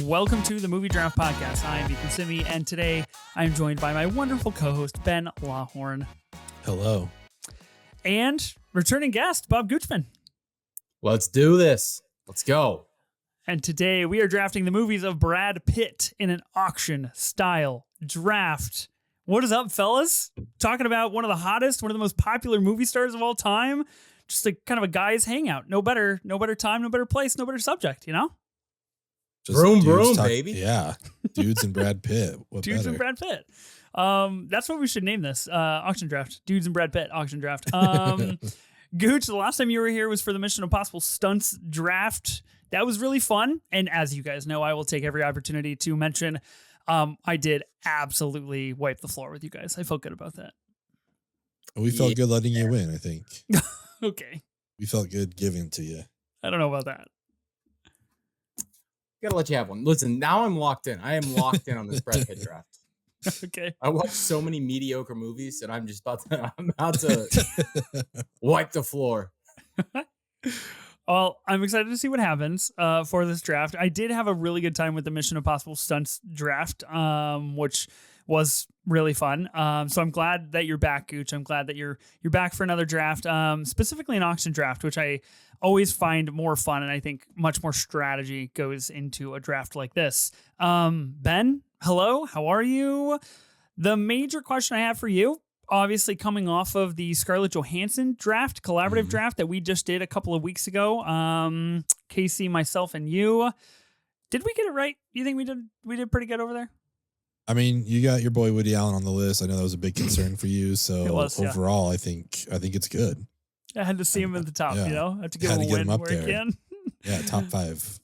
welcome to the Movie Draft Podcast. I am Ethan Simi, and today I'm joined by my wonderful co-host, Ben Lawhorn. Hello. And returning guest, Bob Goochman. Let's do this. Let's go. And today we are drafting the movies of Brad Pitt in an auction-style draft. What is up, fellas? Talking about one of the hottest, one of the most popular movie stars of all time. Just a kind of a guy's hangout. No better time, no better place, no better subject, you know? Just broom, baby. Yeah. Dudes and Brad Pitt. What Dudes better? and Brad Pitt. That's what we should name this. Auction draft. Dudes and Brad Pitt auction draft. Gooch, the last time you were here was for the Mission Impossible Stunts draft. That was really fun. And as you guys know, I will take every opportunity to mention I did absolutely wipe the floor with you guys. I felt good about that. We felt good letting you win, I think. Okay. We felt good giving to you. I don't know about that. Gotta let you have one. Listen, now I'm locked in. I am locked in on this Brad Pitt draft. Okay. I watched so many mediocre movies, and I'm about to wipe the floor. Well, I'm excited to see what happens for this draft. I did have a really good time with the Mission Impossible Stunts draft, which was really fun. So I'm glad that you're back, Gooch. I'm glad that you're back for another draft, specifically an auction draft, which I always find more fun, and I think much more strategy goes into a draft like this. Ben, hello, how are you? The major question I have for you, obviously coming off of the Scarlett Johansson draft, collaborative draft that we just did a couple of weeks ago, Casey, myself, and you. Did we get it right? Do you think we did pretty good over there? I mean, you got your boy Woody Allen on the list. I know that was a big concern for you. So It was, yeah. overall, I think it's good. I had to see him at the top, Yeah. you know? I have to give Had him to a get him win up where he there. can. Yeah, top 5.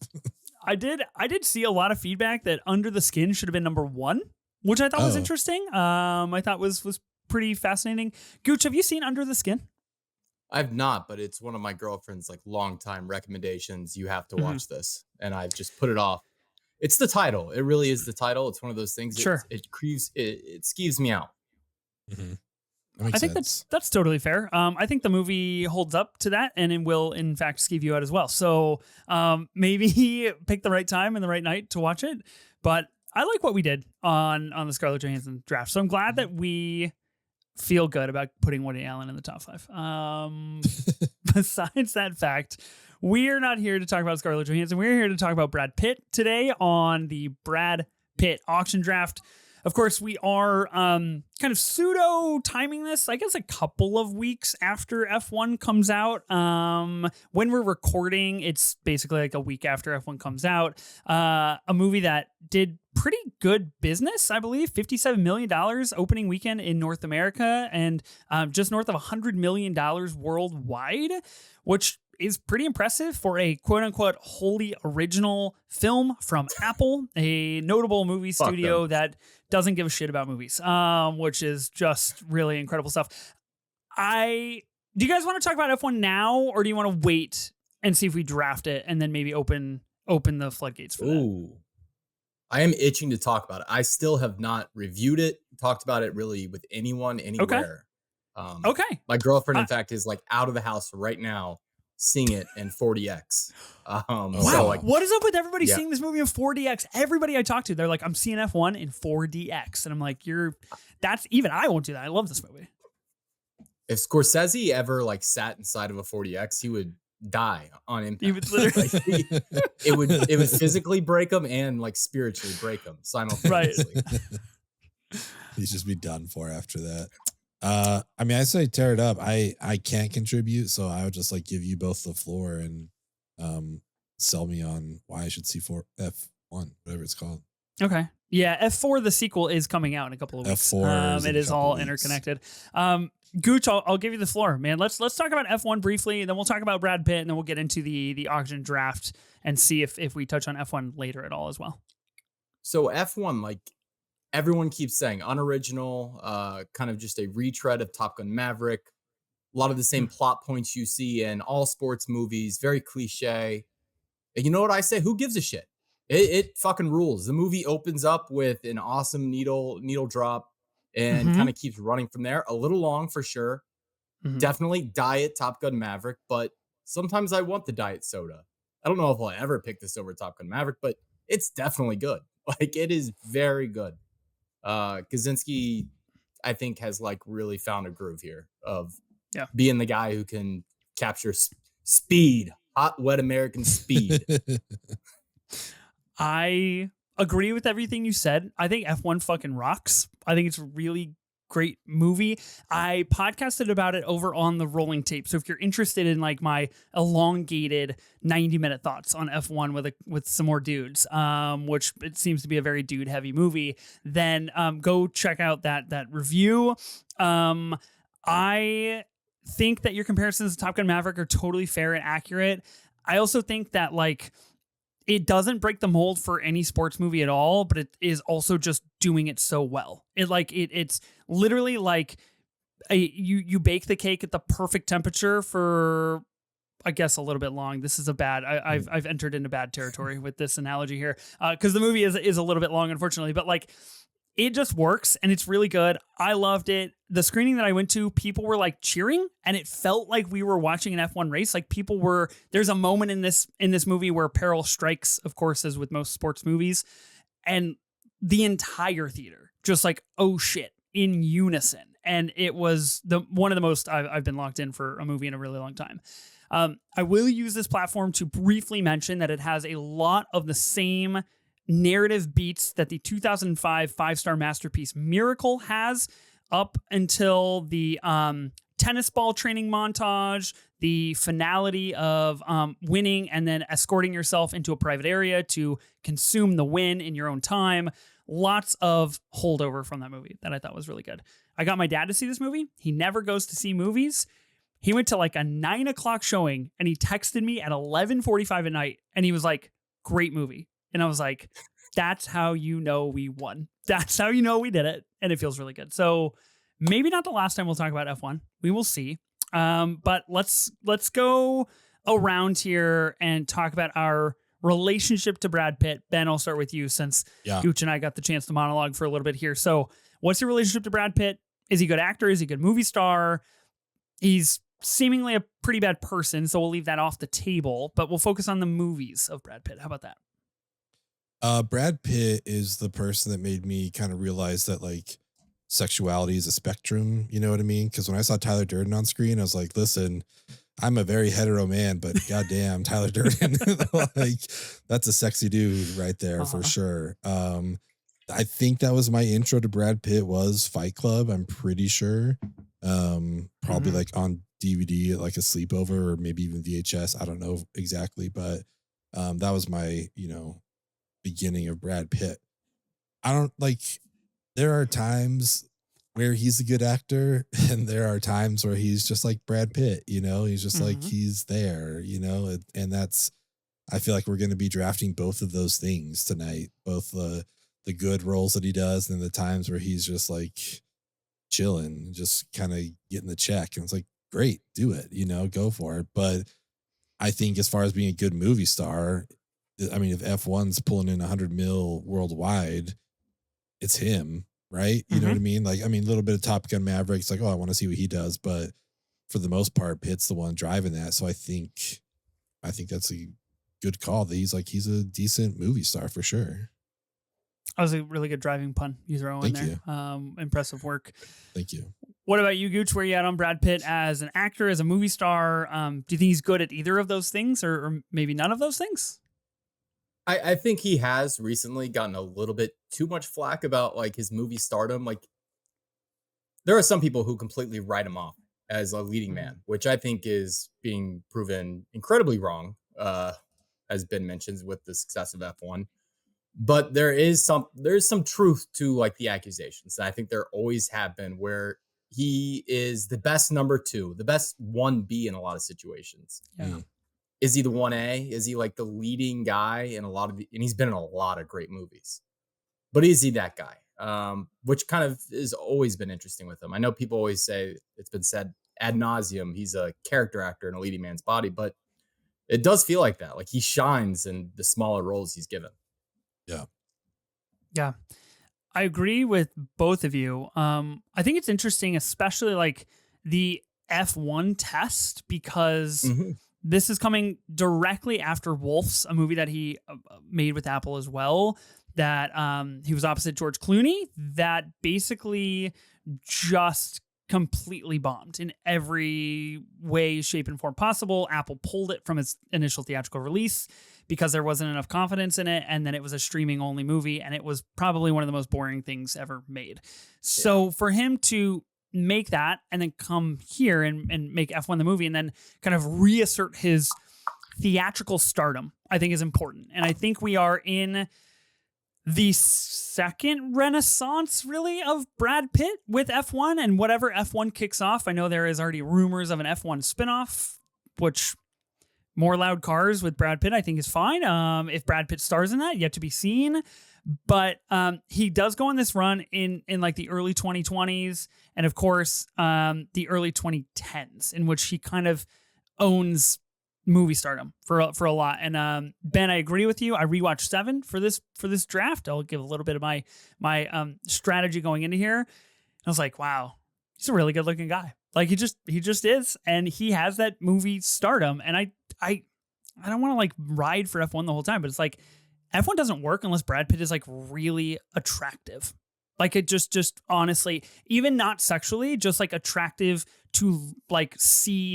I did see a lot of feedback that Under the Skin should have been number 1, which I thought was interesting. I thought was pretty fascinating. Gooch, have you seen Under the Skin? I've not, but it's one of my girlfriend's like longtime recommendations. You have to watch this, and I've just put it off. It's the title. It really is the title. It's one of those things. Sure. It skeeves me out. Mm-hmm. I think that's totally fair. I think the movie holds up to that, and it will, in fact, skeeve you out as well. So maybe pick the right time and the right night to watch it. But I like what we did on the Scarlett Johansson draft. So I'm glad that we feel good about putting Woody Allen in the top 5. Besides that fact, we are not here to talk about Scarlett Johansson. We're here to talk about Brad Pitt today on the Brad Pitt auction draft. Of course, we are kind of pseudo timing this, I guess, a couple of weeks after F1 comes out. When we're recording, it's basically like a week after F1 comes out. A movie that did pretty good business, I believe, $57 million opening weekend in North America, and just north of $100 million worldwide, which is pretty impressive for a quote-unquote wholly original film from Apple, a notable movie studio that doesn't give a shit about movies, which is just really incredible stuff. Do you guys want to talk about F1 now, or do you want to wait and see if we draft it and then maybe open the floodgates for that? Ooh. I am itching to talk about it. I still have not reviewed it, talked about it really with anyone, anywhere. Okay. My girlfriend, in fact, is like out of the house right now, seeing it in 40X. Wow. So like, what is up with everybody seeing this movie in 4DX? Everybody I talk to, they're like, I'm seeing F1 in 4DX. And I'm like, even I won't do that. I love this movie. if Scorsese ever like sat inside of a 40X, he would die on impact. He would literally, it would physically break him and like spiritually break him simultaneously. He'd just be done for after that. I mean, I say tear it up. I can't contribute, so I would just like give you both the floor and sell me on why I should see F1, whatever it's called. Okay. Yeah, F4, the sequel, is coming out in a couple of weeks. F4 it is all interconnected. Gooch, I'll give you the floor, man. Let's talk about F1 briefly, and then we'll talk about Brad Pitt, and then we'll get into the auction draft and see if we touch on F1 later at all as well. So F1, like everyone keeps saying, unoriginal, kind of just a retread of Top Gun Maverick. A lot of the same plot points you see in all sports movies, very cliche. And you know what I say? Who gives a shit? It fucking rules. The movie opens up with an awesome needle drop and kind of keeps running from there. A little long for sure. Definitely diet Top Gun Maverick, but sometimes I want the diet soda. I don't know if I'll ever pick this over Top Gun Maverick, but it's definitely good. Like it is very good. Kaczynski, I think, has like really found a groove here of Yeah. being the guy who can capture speed, hot, wet American speed. I agree with everything you said. I think F1 fucking rocks. I think it's a really great movie. I podcasted about it over on the Rolling Tape. So if you're interested in like my elongated 90-minute thoughts on F1 with some more dudes, which it seems to be a very dude heavy movie, then go check out that review. I think that your comparisons to Top Gun Maverick are totally fair and accurate. I also think that like it doesn't break the mold for any sports movie at all, but it is also just doing it so well. It's literally like you bake the cake at the perfect temperature for, I guess, a little bit long. This is a bad. I've entered into bad territory with this analogy here because the movie is a little bit long, unfortunately. But like, it just works and it's really good. I loved it. The screening that I went to, people were like cheering and it felt like we were watching an F1 race. Like people were, there's a moment in this movie where peril strikes, of course, as with most sports movies. And the entire theater just like, oh shit, in unison. And it was one of the most I've been locked in for a movie in a really long time. I will use this platform to briefly mention that it has a lot of the same narrative beats that the 2005 five-star masterpiece Miracle has, up until the tennis ball training montage, the finality of winning and then escorting yourself into a private area to consume the win in your own time. Lots of holdover from that movie that I thought was really good. I got my dad to see this movie. He never goes to see movies. He went to like a 9 o'clock showing and he texted me at 11:45 at night and he was like, great movie. And I was like, that's how you know we won. That's how you know we did it. And it feels really good. So maybe not the last time we'll talk about F1. We will see. But let's go around here and talk about our relationship to Brad Pitt. Ben, I'll start with you since Gooch and I got the chance to monologue for a little bit here. So what's your relationship to Brad Pitt? Is he a good actor? Is he a good movie star? He's seemingly a pretty bad person, so we'll leave that off the table. But we'll focus on the movies of Brad Pitt. How about that? Brad Pitt is the person that made me kind of realize that like sexuality is a spectrum. You know what I mean? Because when I saw Tyler Durden on screen, I was like, listen, I'm a very hetero man, but goddamn, Tyler Durden, like that's a sexy dude right there for sure. I think that was my intro to Brad Pitt was Fight Club. I'm pretty sure. Probably like on DVD, at like a sleepover or maybe even VHS. I don't know exactly, but that was my, beginning of Brad Pitt. I don't like, there are times where he's a good actor and there are times where he's just like Brad Pitt, he's just like, he's there, and that's, I feel like we're going to be drafting both of those things tonight, both the good roles that he does and the times where he's just like chilling, just kind of getting the check. And it's like, great, do it, go for it. But I think as far as being a good movie star, I mean, if F1's pulling in 100 mil worldwide, it's him, right? You know what I mean? Like, I mean, a little bit of Top Gun Maverick. It's like, oh, I want to see what he does. But for the most part, Pitt's the one driving that. So I think that's a good call. That he's a decent movie star for sure. That was a really good driving pun you throw in there. Impressive work. Thank you. What about you, Gooch? Where are you at on Brad Pitt as an actor, as a movie star? Do you think he's good at either of those things or maybe none of those things? I think he has recently gotten a little bit too much flack about like his movie stardom. Like there are some people who completely write him off as a leading man, which I think is being proven incredibly wrong, as Ben mentions with the success of F1. But there's some truth to like the accusations. And I think there always have been, where he is the best number two, the best 1B in a lot of situations. Yeah. Is he the 1A? Is he like the leading guy in and he's been in a lot of great movies, but is he that guy? Which kind of has always been interesting with him. I know people always say, it's been said ad nauseum, he's a character actor in a leading man's body, but it does feel like that. Like he shines in the smaller roles he's given. Yeah. Yeah. I agree with both of you. I think it's interesting, especially like the F1 test, because this is coming directly after Wolves, a movie that he made with Apple as well, that he was opposite George Clooney, that basically just completely bombed in every way, shape, and form possible. Apple pulled it from its initial theatrical release because there wasn't enough confidence in it, and then it was a streaming only movie, and it was probably one of the most boring things ever made. So for him to make that and then come here and make F1 the movie and then kind of reassert his theatrical stardom, I think is important. And I think we are in the second renaissance, really, of Brad Pitt with F1 and whatever F1 kicks off. I know there is already rumors of an F1 spinoff, which more loud cars with Brad Pitt, I think, is fine. If Brad Pitt stars in that, yet to be seen. But he does go on this run in like the early 2020s and, of course, the early 2010s, in which he kind of owns movie stardom for a lot. And Ben, I agree with you. I rewatched 7 for this draft. I'll give a little bit of my strategy going into here. And I was like, wow, he's a really good looking guy. Like he just is, and he has that movie stardom. And I don't want to like ride for F1 the whole time, but it's like F1 doesn't work unless Brad Pitt is like really attractive. Like it just honestly, even not sexually, just like attractive to like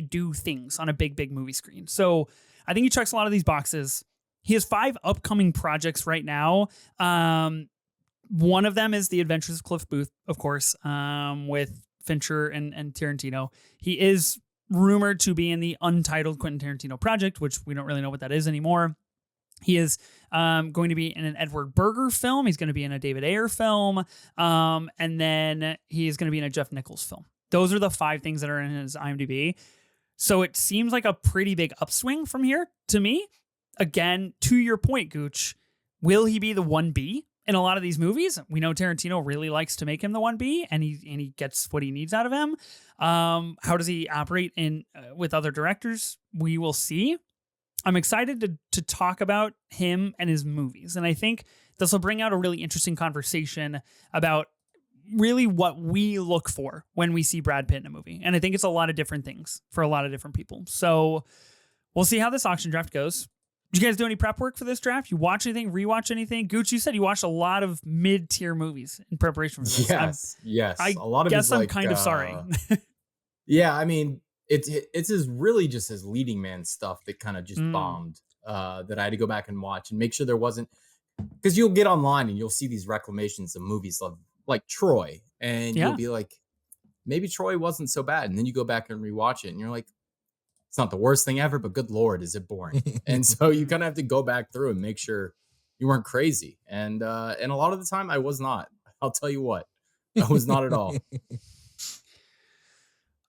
do things on a big movie screen. So I think he checks a lot of these boxes. He has 5 upcoming projects right now. One of them is The Adventures of Cliff Booth, of course, with Fincher and Tarantino. He is rumored to be in the untitled Quentin Tarantino project, which we don't really know what that is anymore. He is going to be in an Edward Berger film. He's going to be in a David Ayer film. And then he is going to be in a Jeff Nichols film. Those are the 5 things that are in his IMDb. So it seems like a pretty big upswing from here to me. Again, to your point, Gooch, will he be the 1B in a lot of these movies? We know Tarantino really likes to make him the 1B, and he gets what he needs out of him. How does he operate with other directors? We will see. I'm excited to talk about him and his movies. And I think this will bring out a really interesting conversation about really what we look for when we see Brad Pitt in a movie. And I think it's a lot of different things for a lot of different people. So we'll see how this auction draft goes. Did you guys do any prep work for this draft? You watch anything, rewatch anything? Gooch, you said you watched a lot of mid-tier movies in preparation for this. Yes. I a lot of guess I'm like, kind of sorry. Yeah, I mean, it's really just his leading man stuff that kind of just bombed, that I had to go back and watch and make sure there wasn't, because you'll get online and you'll see these reclamations of movies like Troy, and you'll be like, maybe Troy wasn't so bad. And then you go back and rewatch it and you're like, it's not the worst thing ever, but good Lord, is it boring? And so you kind of have to go back through and make sure you weren't crazy. And a lot of the time I was not. I'll tell you what, I was not at all.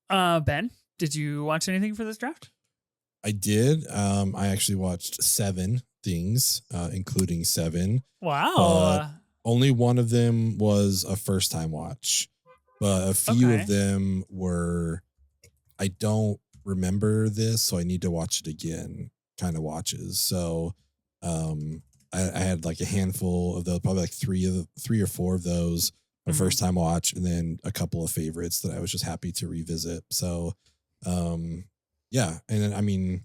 Ben, did you watch anything for this draft? I did. I actually watched 7 things, including 7. Wow. Only one of them was a first time watch, but a few of them were, I don't remember this, so I need to watch it again kind of watches. So I had like a handful of those, probably like 3 or 4 of those a first time watch, and then a couple of favorites that I was just happy to revisit. So yeah. And then, I mean,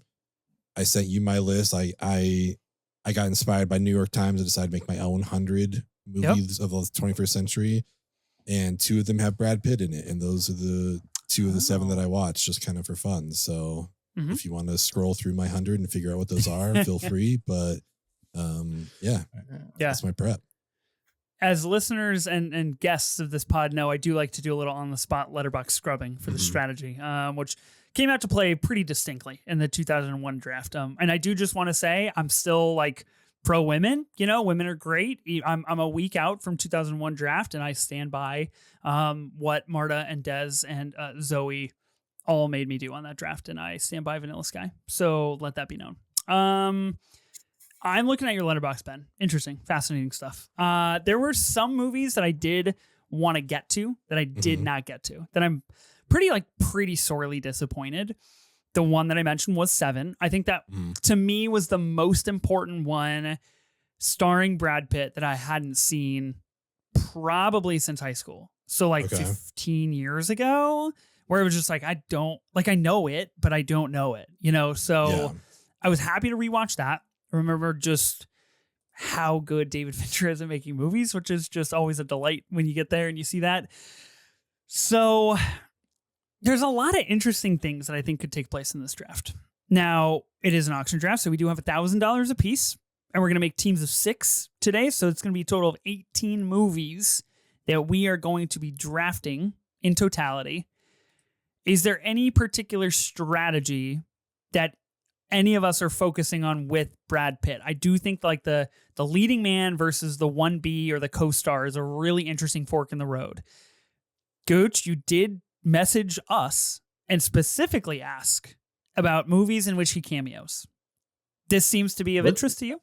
I sent you my list. I got inspired by New York Times and decided to make my own 100 movies of the 21st century, and 2 of them have Brad Pitt in it, and those are the 2 of the 7 that I watched just kind of for fun. So if you want to scroll through my 100 and figure out what those are, feel free. But yeah, that's my prep. As listeners and guests of this pod know, I do like to do a little on the spot letterbox scrubbing for the strategy, which came out to play pretty distinctly in the 2001 draft. And I do just want to say I'm still like pro women. You know, women are great. I'm a week out from 2001 draft, and I stand by what Marta and Des and Zoe all made me do on that draft, and I stand by Vanilla Sky. So let that be known. I'm looking at your letterbox, Ben. Interesting, fascinating stuff. There were some movies that I did want to get to that I did not get to, that I'm pretty sorely disappointed. The one that I mentioned was 7. I think that to me was the most important one, starring Brad Pitt, that I hadn't seen probably since high school. So like 15 years ago, where it was just like, I know it, but I don't know it, So I was happy to rewatch that. I remember just how good David Fincher is at making movies, which is just always a delight when you get there and you see that. So there's a lot of interesting things that I think could take place in this draft. Now, it is an auction draft, so we do have $1,000 a piece, and we're going to make teams of 6 today. So it's going to be a total of 18 movies that we are going to be drafting in totality. Is there any particular strategy that any of us are focusing on with Brad Pitt? I do think like the leading man versus the 1B or the co-star is a really interesting fork in the road. Gooch, you did message us and specifically ask about movies in which he cameos. This seems to be of interest to you?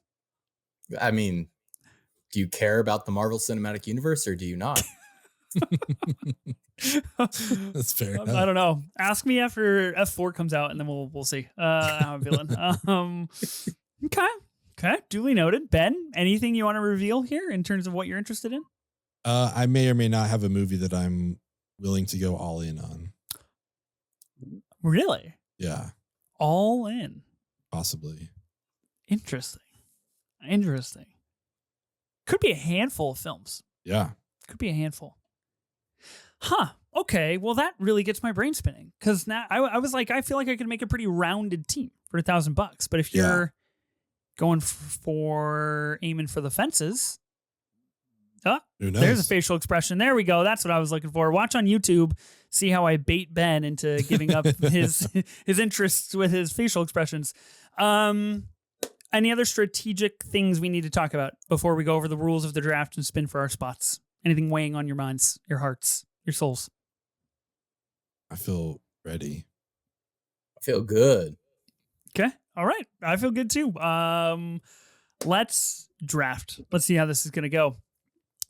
I mean, do you care about the Marvel Cinematic Universe or do you not? That's fair enough. I don't know. Ask me after F4 comes out, and then we'll see how I'm feeling. Okay. Duly noted. Ben, anything you want to reveal here in terms of what you're interested in? I may or may not have a movie that I'm willing to go all in on. Really? Yeah. All in. Possibly. Interesting. Could be a handful of films. Yeah. Could be a handful. Huh. Okay. Well, that really gets my brain spinning because now I was like, I feel like I could make a pretty rounded team for $1,000. But if you're going for aiming for the fences, who knows? There's a facial expression. There we go. That's what I was looking for. Watch on YouTube. See how I bait Ben into giving up his interests with his facial expressions. Any other strategic things we need to talk about before we go over the rules of the draft and spin for our spots? Anything weighing on your minds, your hearts, your souls? I feel ready. I feel good. Okay. All right. I feel good too. Let's draft. Let's see how this is going to go.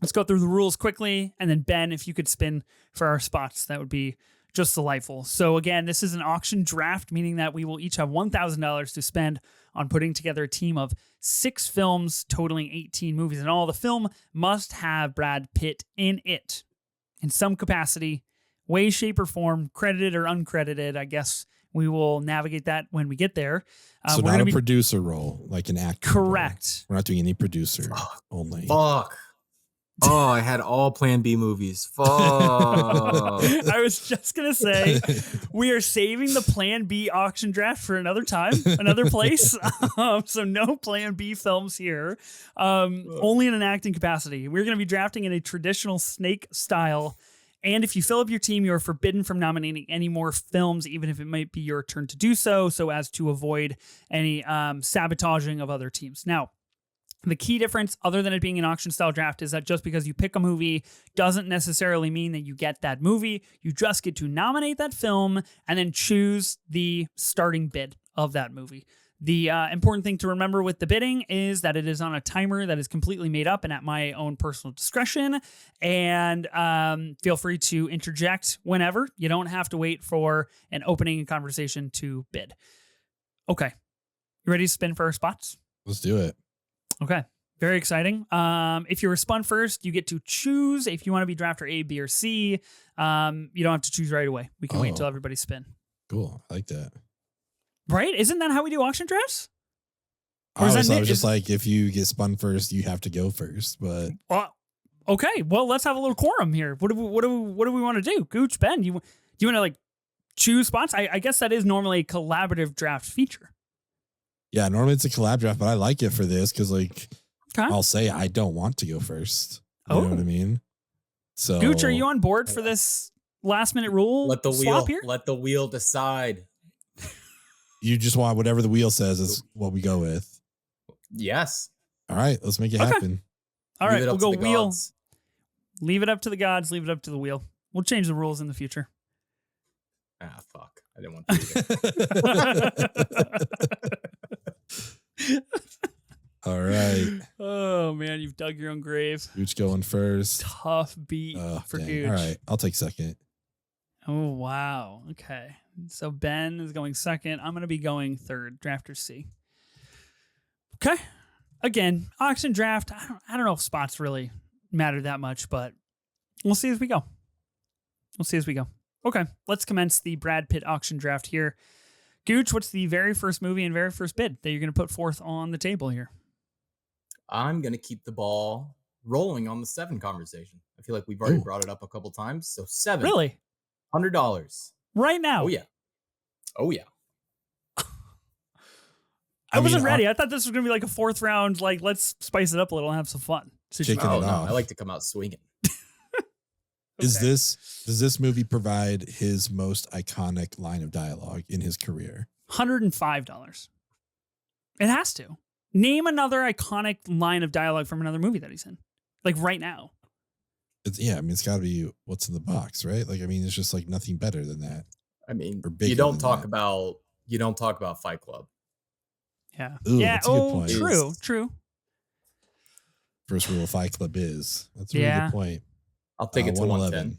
Let's go through the rules quickly. And then Ben, if you could spin for our spots, that would be just delightful. So again, this is an auction draft, meaning that we will each have $1,000 to spend on putting together a team of 6 films totaling 18 movies. And all the film must have Brad Pitt in it in some capacity, way, shape, or form, credited or uncredited. I guess we will navigate that when we get there. So not a producer role, like an actor. Correct. Role. We're not doing any producer only. Fuck. Oh, I had all Plan B movies. Fuck. I was just going to say, we are saving the Plan B auction draft for another time, another place. So no Plan B films here, only in an acting capacity. We're going to be drafting in a traditional snake style. And if you fill up your team, you are forbidden from nominating any more films, even if it might be your turn to do so as to avoid any sabotaging of other teams. Now, the key difference, other than it being an auction style draft, is that just because you pick a movie doesn't necessarily mean that you get that movie. You just get to nominate that film and then choose the starting bid of that movie. The important thing to remember with the bidding is that it is on a timer that is completely made up and at my own personal discretion. And feel free to interject whenever. You don't have to wait for an opening conversation to bid. Okay. You ready to spin for our spots? Let's do it. Okay. Very exciting. If you were spun first, you get to choose if you want to be drafter A, B, or C. You don't have to choose right away. We can wait until everybody spin. Cool. I like that. Right? Isn't that how we do auction drafts? I was just like, if you get spun first, you have to go first. But okay. Well, let's have a little quorum here. What do we want to do? Gooch, Ben, do you want to like choose spots? I guess that is normally a collaborative draft feature. Yeah, normally it's a collab draft, but I like it for this because, like, I'll say I don't want to go first. You know what I mean? So, Gooch, are you on board for this last minute rule? Let the swap here? Let the wheel decide. You just want whatever the wheel says is what we go with. Yes. All right, let's make it happen. All right, we'll go wheel. Leave it up to the gods. Leave it up to the wheel. We'll change the rules in the future. Ah, fuck. I didn't want to do it. All right. Oh, man, you've dug your own grave. Gooch going first. Tough beat for Gooch. All right, I'll take second. Oh, wow. Okay. So Ben is going second. I'm going to be going third. Drafter C. Okay. Again, auction draft. I don't know if spots really matter that much, but we'll see as we go. Okay, let's commence the Brad Pitt auction draft here. Gooch, what's the very first movie and very first bid that you're going to put forth on the table here? I'm going to keep the ball rolling on the 7 conversation. I feel like we've already brought it up a couple times. So 7. Really? $100. Right now? Oh, yeah. Oh, yeah. I wasn't ready. I thought this was going to be like a 4th round, like, let's spice it up a little and have some fun. Oh, no. I like to come out swinging. Does this movie provide his most iconic line of dialogue in his career? $105. It has to. Name another iconic line of dialogue from another movie that he's in. Like right now. It's got to be What's in the Box, right? Like, I mean, it's just like nothing better than that. I mean, you don't talk about Fight Club. Yeah. Ooh, that's a good point. True. First rule of Fight Club is. That's a really good point. I'll take it to 110.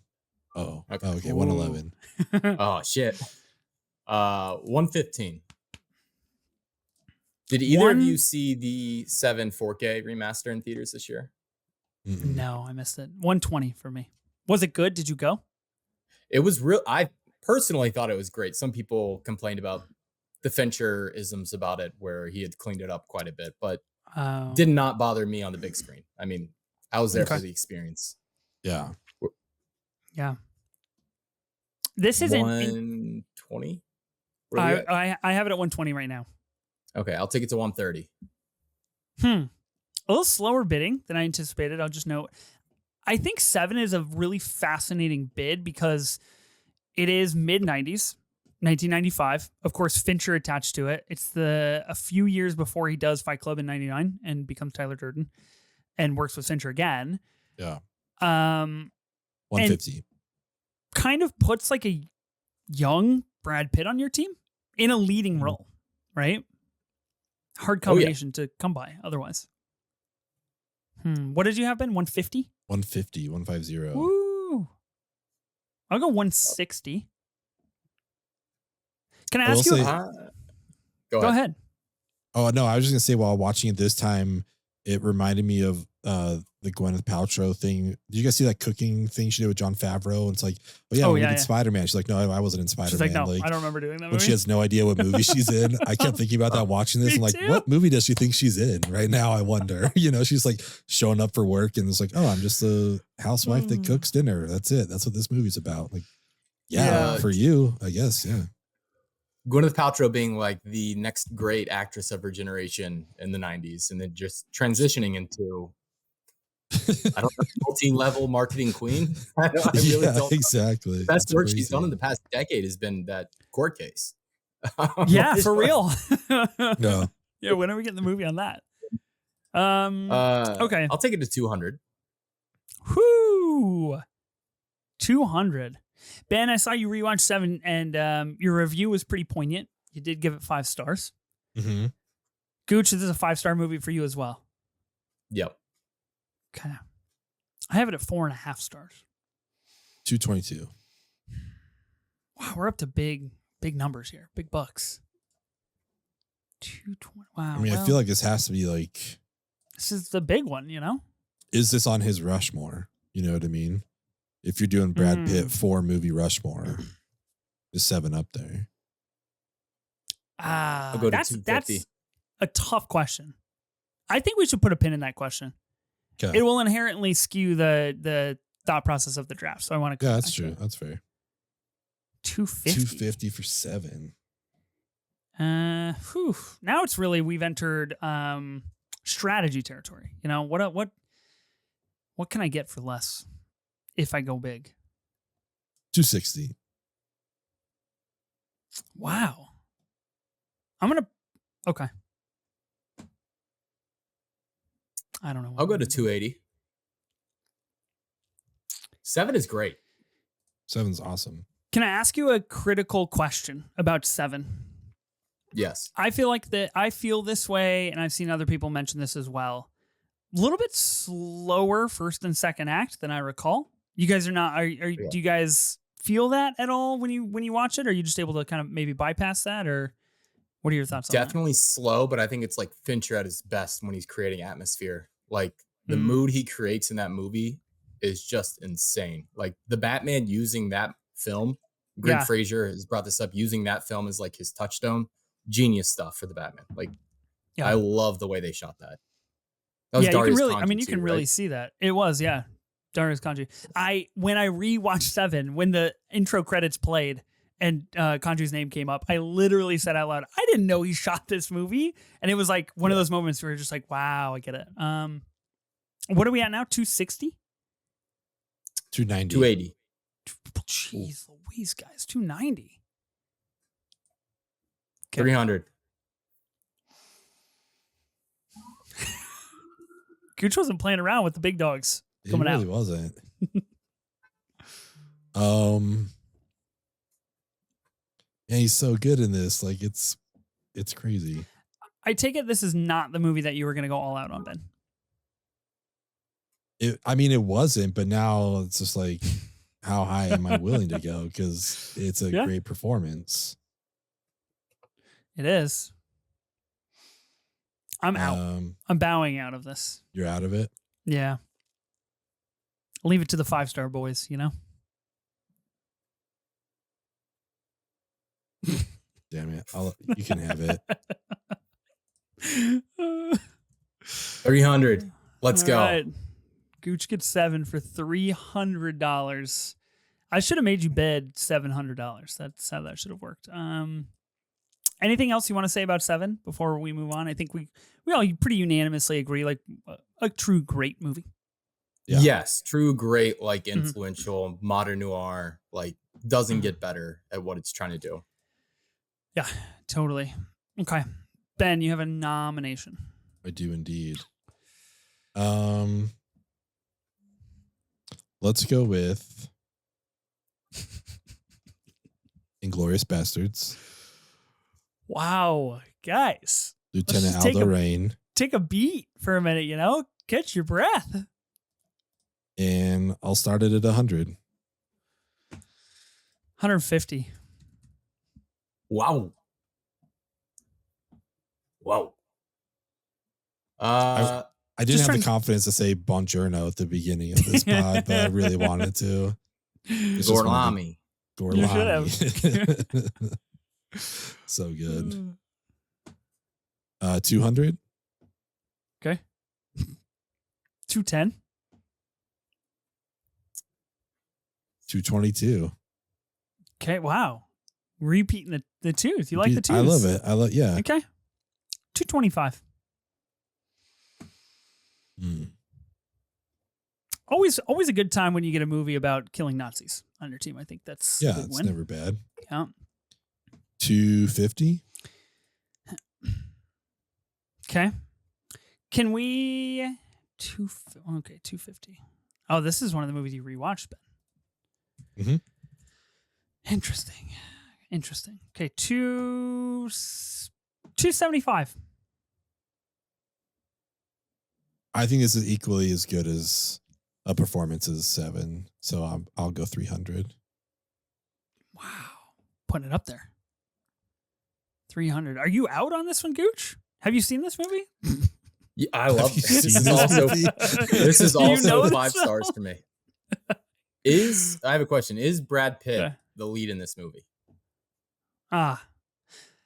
Oh, okay. 111. Oh, shit. 115. Did either of you see the 7 4K remaster in theaters this year? Mm-mm. No, I missed it. 120 for me. Was it good? Did you go? It was real. I personally thought it was great. Some people complained about the Fincher-isms about it, where he had cleaned it up quite a bit, but did not bother me on the big screen. I mean, I was there for the experience. Yeah. Yeah. This is 120. I have it at 120 right now. Okay, I'll take it to 130. A little slower bidding than I anticipated. I'll just note. I think 7 is a really fascinating bid because it is mid-90s, 1995. Of course, Fincher attached to it. It's a few years before he does Fight Club in 99 and becomes Tyler Durden and works with Fincher again. Yeah. 150. Kind of puts like a young Brad Pitt on your team in a leading role, right? Hard combination to come by otherwise. What did you have, Ben? 150? 150, 150. Woo. I'll go 160. Can I ask you? Go ahead. Oh, no, I was just going to say, while watching it this time, it reminded me of the Gwyneth Paltrow thing. Did you guys see that cooking thing she did with Jon Favreau? And it's like, we did Spider-Man. She's like, no, I wasn't in Spider-Man. She's like, no, I don't remember doing that movie. When she has no idea what movie she's in. I kept thinking about that watching this. I'm like, what movie does she think she's in right now? I wonder. She's like showing up for work and it's like, oh, I'm just a housewife that cooks dinner. That's it. That's what this movie's about. Like, for you, I guess. Yeah. Gwyneth Paltrow being like the next great actress of her generation in the 90s and then just transitioning into I don't know, multi-level marketing queen. I really don't. Exactly. The best work she's done in the past decade has been that court case. Yeah, for real. No. Yeah, when are we getting the movie on that? Okay. I'll take it to 200. Whoo! 200. Ben, I saw you rewatch 7 and your review was pretty poignant. You did give it 5 stars. Mm-hmm. Gooch, this is a 5-star movie for you as well. Yep. Okay. I have it at 4.5 stars. 222. Wow, we're up to big numbers here. Big bucks. 220. Wow. I mean, I feel like this has to be like... This is the big one, Is this on his Rushmore? You know what I mean? If you're doing Brad Pitt 4 movie Rushmore, is 7 up there? I'll go to 250. That's a tough question. I think we should put a pin in that question. Okay. It will inherently skew the thought process of the draft. So I want to. Yeah, that's true. That's fair. 250. 250 for 7. Now it's really we've entered strategy territory. What can I get for less if I go big? 260. Wow. I'm gonna. Okay. I don't know. I'll go to 280. 7 is great. 7's awesome. Can I ask you a critical question about 7? Yes. I feel this way, and I've seen other people mention this as well. A little bit slower first and second act than I recall. You guys are not. Do you guys feel that at all when you watch it? Or are you just able to kind of maybe bypass that, or what are your thoughts on that? Definitely slow, but I think it's like Fincher at his best when he's creating atmosphere. Like the mood he creates in that movie is just insane. Like the Batman using that film Greg Yeah. Fraser has brought this up, using that film as like his touchstone. Genius stuff for the Batman. Like, Yeah. I love the way they shot that. That was Yeah, you can Darius really, Conji you too, can right? really see that. It was, yeah. Darius Kanji. When I rewatched 7, when the intro credits played and Kanji's name came up, I literally said out loud, I didn't know he shot this movie. And it was like one of those moments where you're just like, wow, I get it. What are we at now? 260? 290. 280. Jeez Louise, guys. 290. 300. Gooch wasn't playing around with the big dogs coming It really out. wasn't. Yeah, he's so good in this. Like, it's crazy. I take it this is not the movie that you were going to go all out on, Ben. It wasn't, but now it's just like, how high am I willing to go? Because it's a great performance. It is. I'm out. I'm bowing out of this. You're out of it? Yeah. Leave it to the 5-star boys, you know? Damn it. You can have it. 300. Let's All go. right. Gooch gets 7 for $300. I should have made you bid $700. That's how that should have worked. Anything else you want to say about 7 before we move on? I think we all pretty unanimously agree, like a true great movie. Yeah. Yes, true, great, like influential modern noir, like doesn't get better at what it's trying to do. Yeah, totally. Okay. Ben, you have a nomination. I do indeed. Let's go with Inglourious Bastards. Wow, guys. Lieutenant just take Aldo a- Rain. Take a beat for a minute, you know? Catch your breath. And I'll start it at 100. 150. Wow. I didn't Just have the confidence to say Buongiorno at the beginning of this pod, but I really wanted to. It's just one of the- Gorlami. You should Gorlami. So good. 200. Okay. 210. 222. Okay, wow. Repeating the twos. You like the twos? I love it. Yeah. Okay. 225. Always a good time when you get a movie about killing Nazis on your team. I think that's a good it's win. never bad. Yeah. 250. Okay. Can we 250. Oh, this is one of the movies you rewatched, Ben. Mm-hmm. Interesting. Okay, 275. I think this is equally as good as a performance as 7. So I'll go 300. Wow. Putting it up there. 300. Are you out on this one, Gooch? Have you seen this movie? Yeah, I love you this. seen This is Do you know also this 5 film? stars for me. I have a question. Is Brad Pitt the lead in this movie?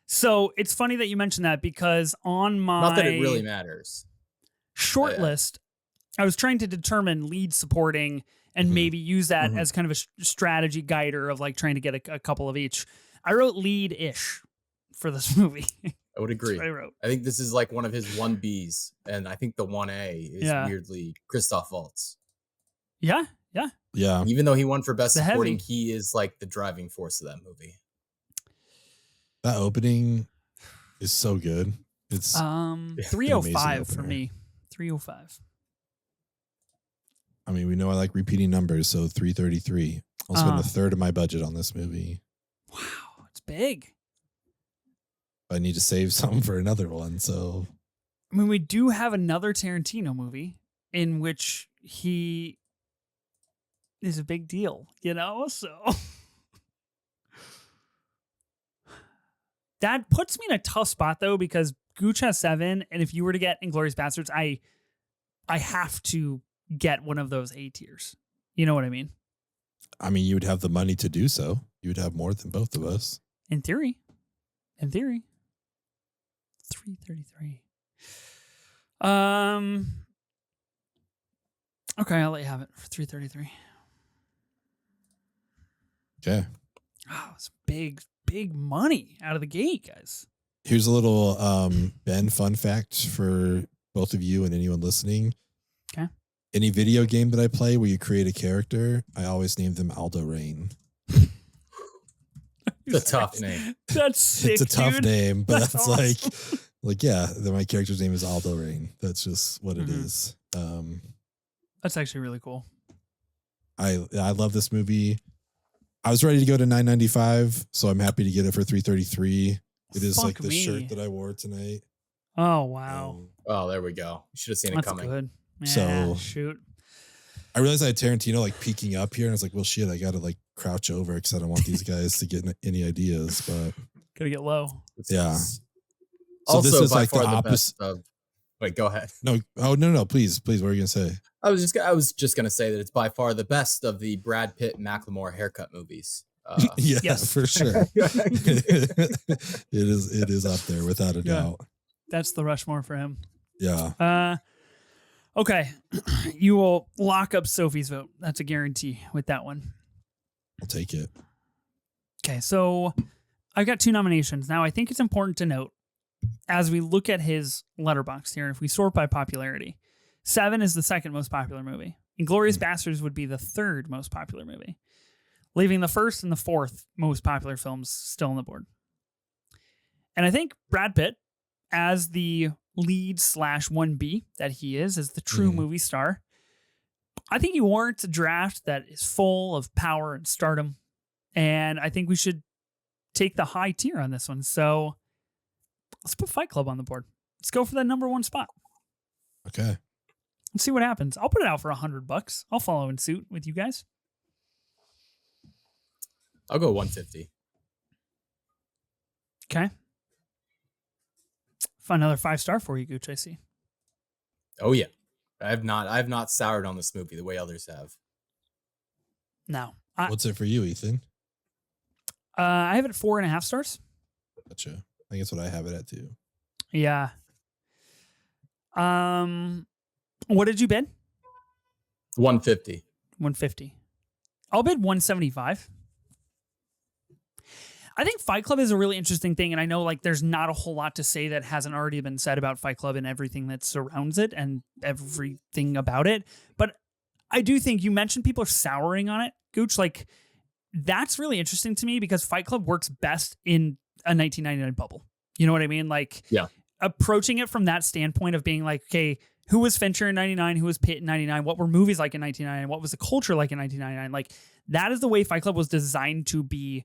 So it's funny that you mentioned that because on my Not that it really matters. short list, I was trying to determine lead supporting and maybe use that as kind of a strategy guider of like trying to get a couple of each. I wrote lead-ish for this movie. I would agree. That's what I wrote. I think this is like one of his 1Bs, and I think the 1A is weirdly Christoph Waltz. Yeah. Yeah. Even though he won for best The supporting, heavy. he is like the driving force of that movie. That opening is so good. It's 305 for opener. me. 305. I mean, we know I like repeating numbers, so 333. I'll spend a third of my budget on this movie. Wow, it's big. I need to save some for another one, so I mean, we do have another Tarantino movie in which he is a big deal, you know? So that puts me in a tough spot though, because Gooch has 7, and if you were to get Inglourious Bastards, I have to get one of those A tiers. You know what I mean? I mean, you would have the money to do so. You would have more than both of us. In theory. 333. Okay, I'll let you have it for 333. Okay. Oh, it's big money out of the gate, guys. Here's a little Ben fun fact for both of you and anyone listening. Okay. Any video game that I play where you create a character, I always name them Aldo Rain. It's a tough name. That's sick, It's a tough dude. name, but that's awesome. like my character's name is Aldo Rain. That's just what it is. That's actually really cool. I love this movie. I was ready to go to $9.95, so I'm happy to get it for $3.33. It is Fuck like the me. shirt that I wore tonight. Oh wow. Oh, there we go. You should have seen it That's coming. good. Yeah, So- shoot. I realized I had Tarantino like peeking up here, and I was like, well, shit, I got to like crouch over because I don't want these guys to get any ideas. But Gotta get low. yeah. So So this is by like the far opposite. best of. Wait, go ahead. No, oh no, please, what are you gonna say? I was just gonna say that it's by far the best of the Brad Pitt Macklemore haircut movies. Yeah, Yes. for sure. it is up there without a Yeah. doubt. That's the Rushmore for him. Yeah. Okay. You will lock up Sophie's vote. That's a guarantee with that one. I'll take it. Okay, so I've got 2 nominations. Now, I think it's important to note, as we look at his letterbox here, if we sort by popularity, 7 is the second most popular movie. Inglourious Basterds would be the third most popular movie, leaving the first and the fourth most popular films still on the board. And I think Brad Pitt, as the lead / 1B that he is, as the true movie star, I think he warrants a draft that is full of power and stardom. And I think we should take the high tier on this one. So let's put Fight Club on the board. Let's go for that number 1 spot. Okay. Let's see what happens. I'll put it out for $100. I'll follow in suit with you guys. I'll go 150. Okay. Find another 5-star for you, Gooch, I see. Oh yeah, I have not soured on this movie the way others have. Now, What's it for you, Ethan? I have it at 4.5 stars. Gotcha. I think that's what I have it at too. Yeah. What did you bid? 150. 150. I'll bid 175. I think Fight Club is a really interesting thing, and I know like there's not a whole lot to say that hasn't already been said about Fight Club and everything that surrounds it and everything about it. But I do think you mentioned people are souring on it, Gooch. Like that's really interesting to me because Fight Club works best in a 1999 bubble. You know what I mean? Like approaching it from that standpoint of being like, okay, who was Fincher in 99? Who was Pitt in 99? What were movies like in 1999? What was the culture like in 1999? Like that is the way Fight Club was designed to be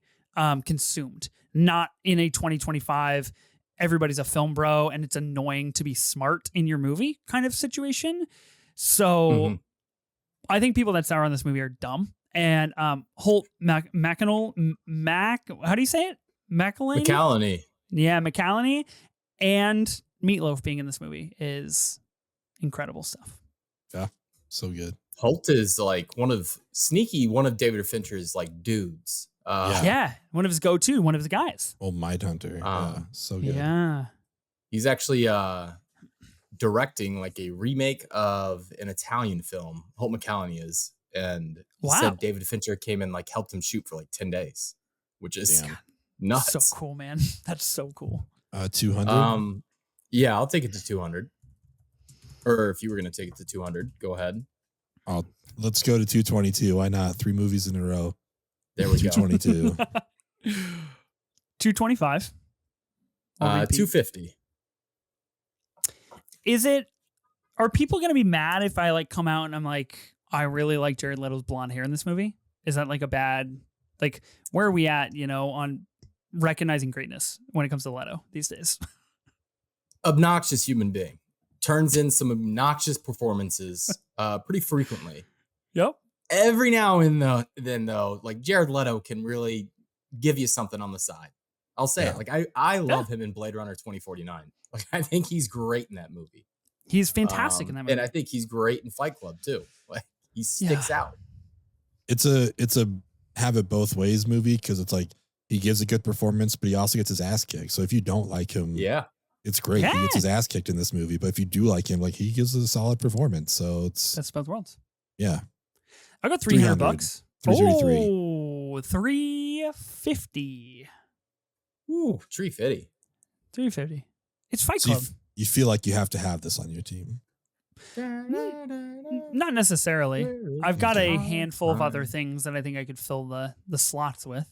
consumed, not in a 2025 everybody's a film bro and it's annoying to be smart in your movie kind of situation. So I think people that sour on this movie are dumb. And Holt McCallany, how do you say it? McCallany. Yeah, McCallany and Meatloaf being in this movie is incredible stuff. Yeah, so good. Holt is like one of David Fincher's like dudes. Yeah, one of his go-to, one of his guys. Oh, Mindhunter. Yeah, so good. Yeah. He's actually directing like a remake of an Italian film. Holt McCallany is. And he said David Fincher came and like helped him shoot for like 10 days, which is nuts. So cool, man. That's so cool. 200. Yeah, I'll take it to 200. Or if you were going to take it to 200, go ahead. Let's go to 222. Why not? 3 movies in a row. There we go. 222. 225. 250. Are people going to be mad if I like come out and I'm like, I really like Jared Leto's blonde hair in this movie? Is that like a bad, like, where are we at, on recognizing greatness when it comes to Leto these days? Obnoxious human being. Turns in some obnoxious performances pretty frequently. Yep. Every now and then, though, like Jared Leto can really give you something on the side. I'll say it. Like I love him in Blade Runner 2049. Like I think he's great in that movie. He's fantastic in that movie, and I think he's great in Fight Club too. Like he sticks out. It's a have it both ways movie because it's like he gives a good performance, but he also gets his ass kicked. So if you don't like him, Yeah. it's great. Yeah. He gets his ass kicked in this movie, but if you do like him, like he gives a solid performance. So it's That's both worlds. yeah. I got $300. 333. Oh, 350. Ooh, tree fitty. 350. It's Fight So Club. you feel like you have to have this on your team. Not necessarily. I've got a handful of other things that I think I could fill the slots with.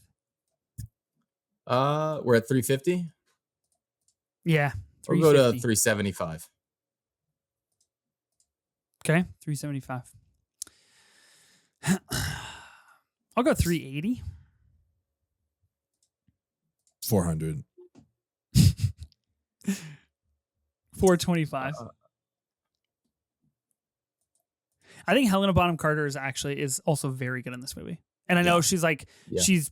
We're at 350. Yeah. We'll go to 350. 375. Okay, 375. I'll go 380. 400. 425. I think Helena Bonham Carter is also very good in this movie. And I know she's like, she's,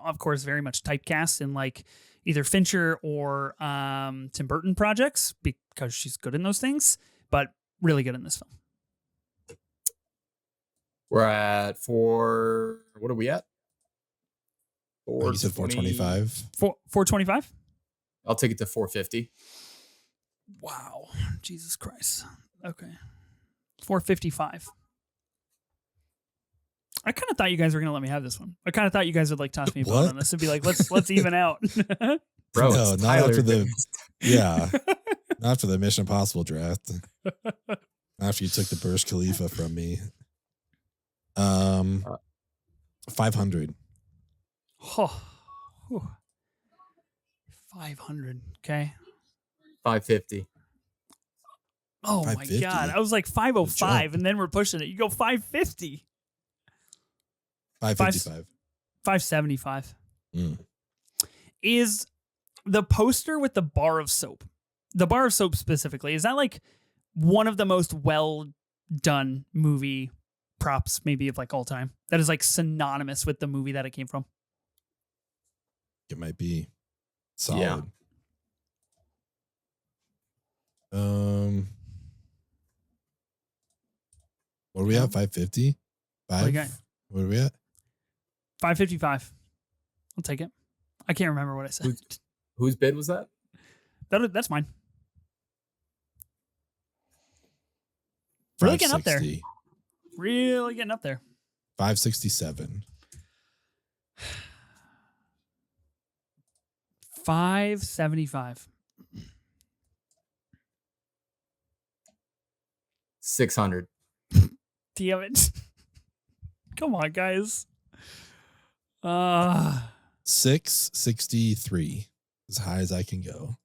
of course, very much typecast in like either Fincher or Tim Burton projects because she's good in those things, but really good in this film. We're at what are we at? You said 425. 425? I'll take it to 450. Wow. Jesus Christ. Okay. 455. I kind of thought you guys were going to let me have this one. I kind of thought you guys would like toss me a bone on this and be like, let's even out. Bro, no, not after not after the Mission Impossible draft. After you took the Burj Khalifa from me. 500. Oh, 500. Okay. 550. Oh my 550. God. I was like 505 and then we're pushing it. You go 550. 555. 575. Mm. Is the poster with the bar of soap, specifically, is that like one of the most well done movie props maybe of like all time that is like synonymous with the movie that it came from? It might be solid. Yeah. What are we at? 550? What are we at? 555. I'll take it. I can't remember what I said. Whose bid was that? That's mine. Really getting up there. 567. 575. 600. Damn it. Come on, guys. 663. As high as I can go.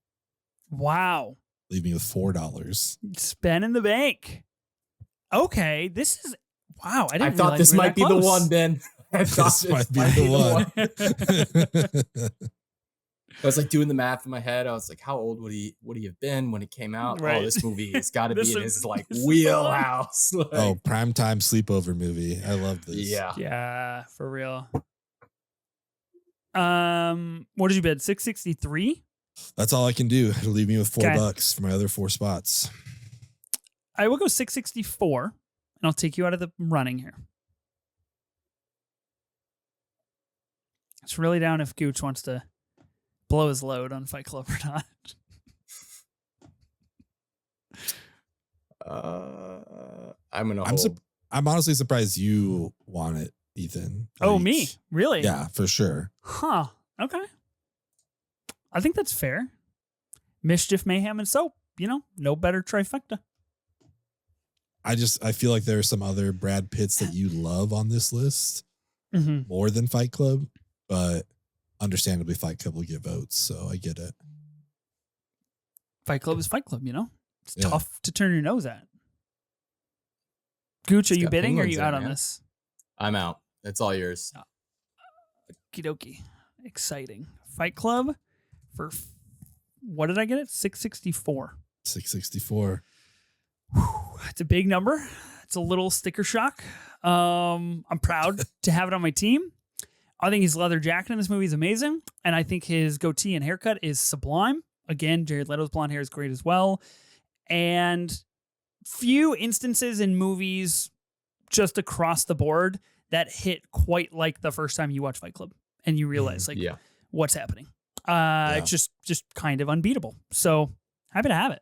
Wow. Leave me with $4. Spend in the bank. Okay, this is wow. I thought this might be the one, Ben. I thought this might be the one. I was like doing the math in my head. I was like, how old would he have been when it came out? Right. Oh, this movie has got to be in his like wheelhouse. Like, primetime sleepover movie. I love this. Yeah. Yeah, for real. What did you bid? 663? That's all I can do. It'll leave me with $4 for my other 4 spots. I will go 664 and I'll take you out of the running here. It's really down if Gooch wants to blow his load on Fight Club or not. I'm gonna hold. I'm honestly surprised you want it, Ethan. Oh, me? Really? Yeah, for sure. Huh. Okay. I think that's fair. Mischief, mayhem, and soap. No better trifecta. I feel like there are some other Brad Pitts that you love on this list more than Fight Club, but understandably Fight Club will get votes, so I get it. Fight Club is Fight Club, It's tough to turn your nose at. Gooch, are you bidding or are you out on this? I'm out. It's all yours. Okie dokie. Exciting. Fight Club for, what did I get it? 664. 664. It's a big number. It's a little sticker shock. I'm proud to have it on my team. I think his leather jacket in this movie is amazing. And I think his goatee and haircut is sublime. Again, Jared Leto's blonde hair is great as well. And few instances in movies just across the board that hit quite like the first time you watch Fight Club and you realize like what's happening. It's just kind of unbeatable. So happy to have it.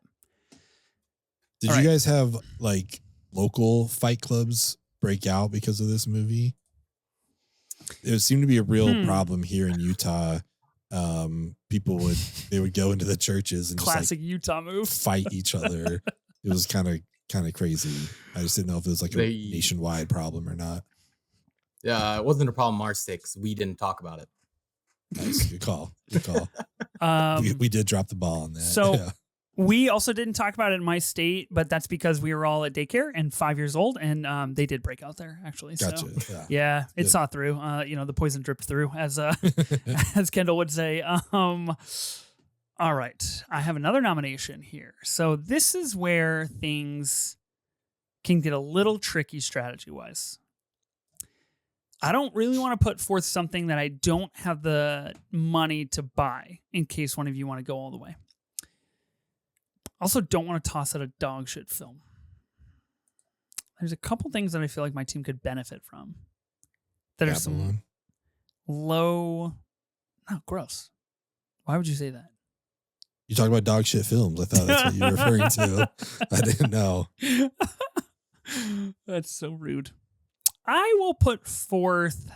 Did you guys have like local fight clubs break out because of this movie? It seemed to be a real problem here in Utah. People would go into the churches and classic Utah move, fight each other. It was kind of crazy. I just didn't know if it was like a nationwide problem or not. Yeah, it wasn't a problem in our state because we didn't talk about it. Nice, good call. We did drop the ball on that. So we also didn't talk about it in my state, but that's because we were all at daycare and 5 years old, and they did break out there actually. Gotcha. So yeah, it saw through. The poison dripped through, as as Kendall would say. All right, I have another nomination here. So this is where things can get a little tricky strategy wise. I don't really want to put forth something that I don't have the money to buy in case one of you want to go all the way. Also, don't want to toss out a dog shit film. There's a couple things that I feel like my team could benefit from. That are some low... Oh, gross. Why would you say that? You talk about dog shit films. I thought that's what you were referring to. I didn't know. That's so rude. I will put forth...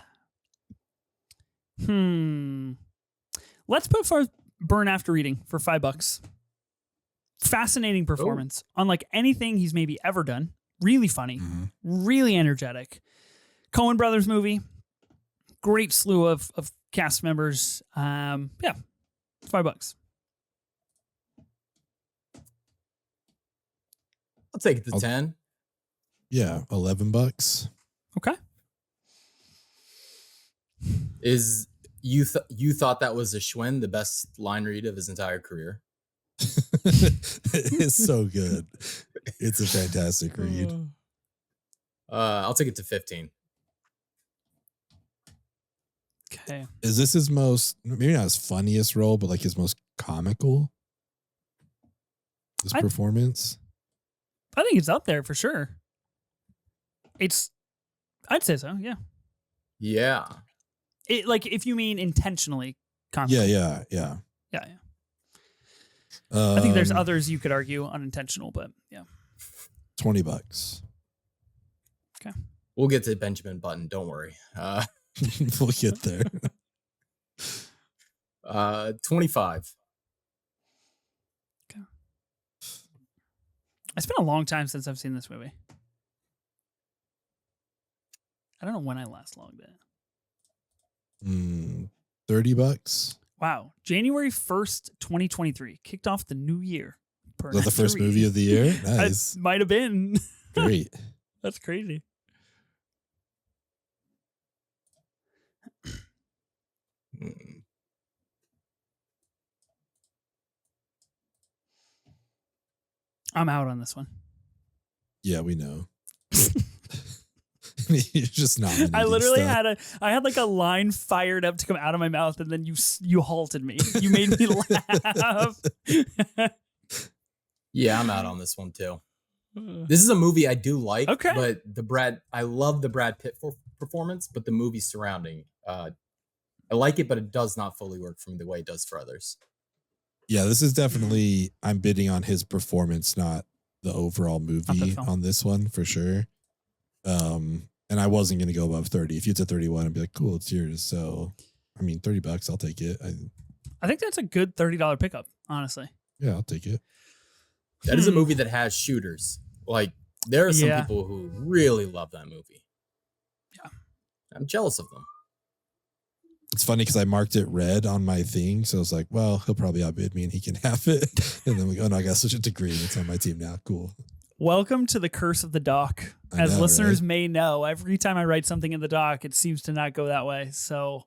Let's put forth Burn After Reading for $5. Fascinating performance. Unlike anything he's maybe ever done. Really funny. Really energetic. Coen Brothers movie. Great slew of cast members. $5. I'll take it to 10. Yeah, $11. Okay. Is you thought that was a Schwinn, the best line read of his entire career? It's so good. It's a fantastic read. I'll take it to 15. Okay. Is this his most, maybe not his funniest role, but like his most comical? His performance? I think it's up there for sure. I'd say so, yeah. Yeah. It, like, if you mean intentionally comical. Yeah. I think there's others you could argue unintentional, but yeah. $20. Okay. We'll get to Benjamin Button. Don't worry. We'll get there. 25. Okay. It's been a long time since I've seen this movie. I don't know when I last logged it. $30. Wow. January 1st, 2023. Kicked off the new year. Was that the first movie of the year? Nice. Might have been. Great. That's crazy. I'm out on this one. Yeah, we know. You're just not. I literally had like a line fired up to come out of my mouth, and then you halted me. You made me laugh. Yeah, I'm out on this one too. This is a movie I do like, but I love the Brad Pitt performance, but the movie surrounding, I like it, but it does not fully work for me the way it does for others. Yeah, this is definitely, I'm bidding on his performance, not the overall movie on this one for sure. And I wasn't going to go above 30. If you said 31, I'd be like, cool, it's yours. So, I mean, $30, I'll take it. I think that's a good $30 pickup, honestly. Yeah, I'll take it. That is a movie that has shooters. Like, there are some people who really love that movie. Yeah. I'm jealous of them. It's funny because I marked it red on my thing. So I was like, well, he'll probably outbid me and he can have it. And then we go, no, I got to switch it to green. It's on my team now. Cool. Welcome to the curse of the doc. As listeners may know, every time I write something in the doc, it seems to not go that way. So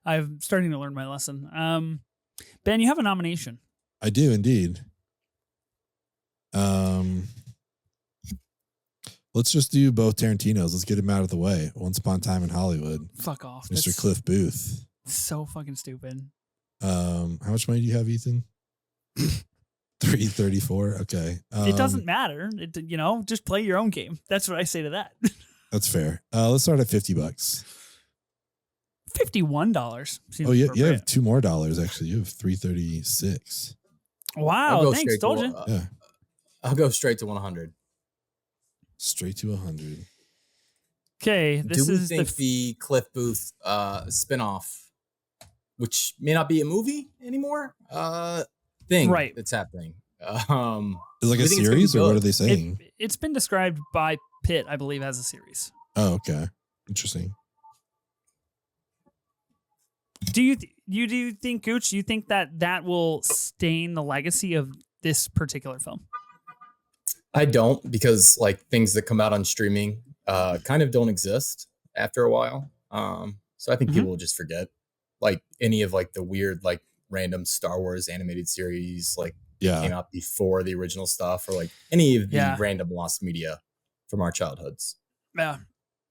I'm starting to learn my lesson. Ben, you have a nomination. I do indeed. Let's just do both Tarantinos. Let's get him out of the way. Once Upon a Time in Hollywood. Fuck off. Mr. Cliff Booth. So fucking stupid. How much money do you have, Ethan? 334. Okay. It doesn't matter. Just play your own game. That's what I say to that. That's fair. Let's start at $50. $51. Oh, you have $2 more actually. You have $336. Wow, thanks. Told you. Yeah. I'll go straight to 100. Straight to 100. Okay, Do we think the Cliff Booth spinoff, which may not be a movie anymore, thing that's happening? Is it like a series, or what are they saying? It's been described by Pitt, I believe, as a series. Oh, okay. Interesting. Do you think, Gooch, you think that will stain the legacy of this particular film? I don't, because like things that come out on streaming kind of don't exist after a while. So I think people will just forget, like any of like the weird like random Star Wars animated series like came out before the original stuff, or like any of the random lost media from our childhoods. Yeah.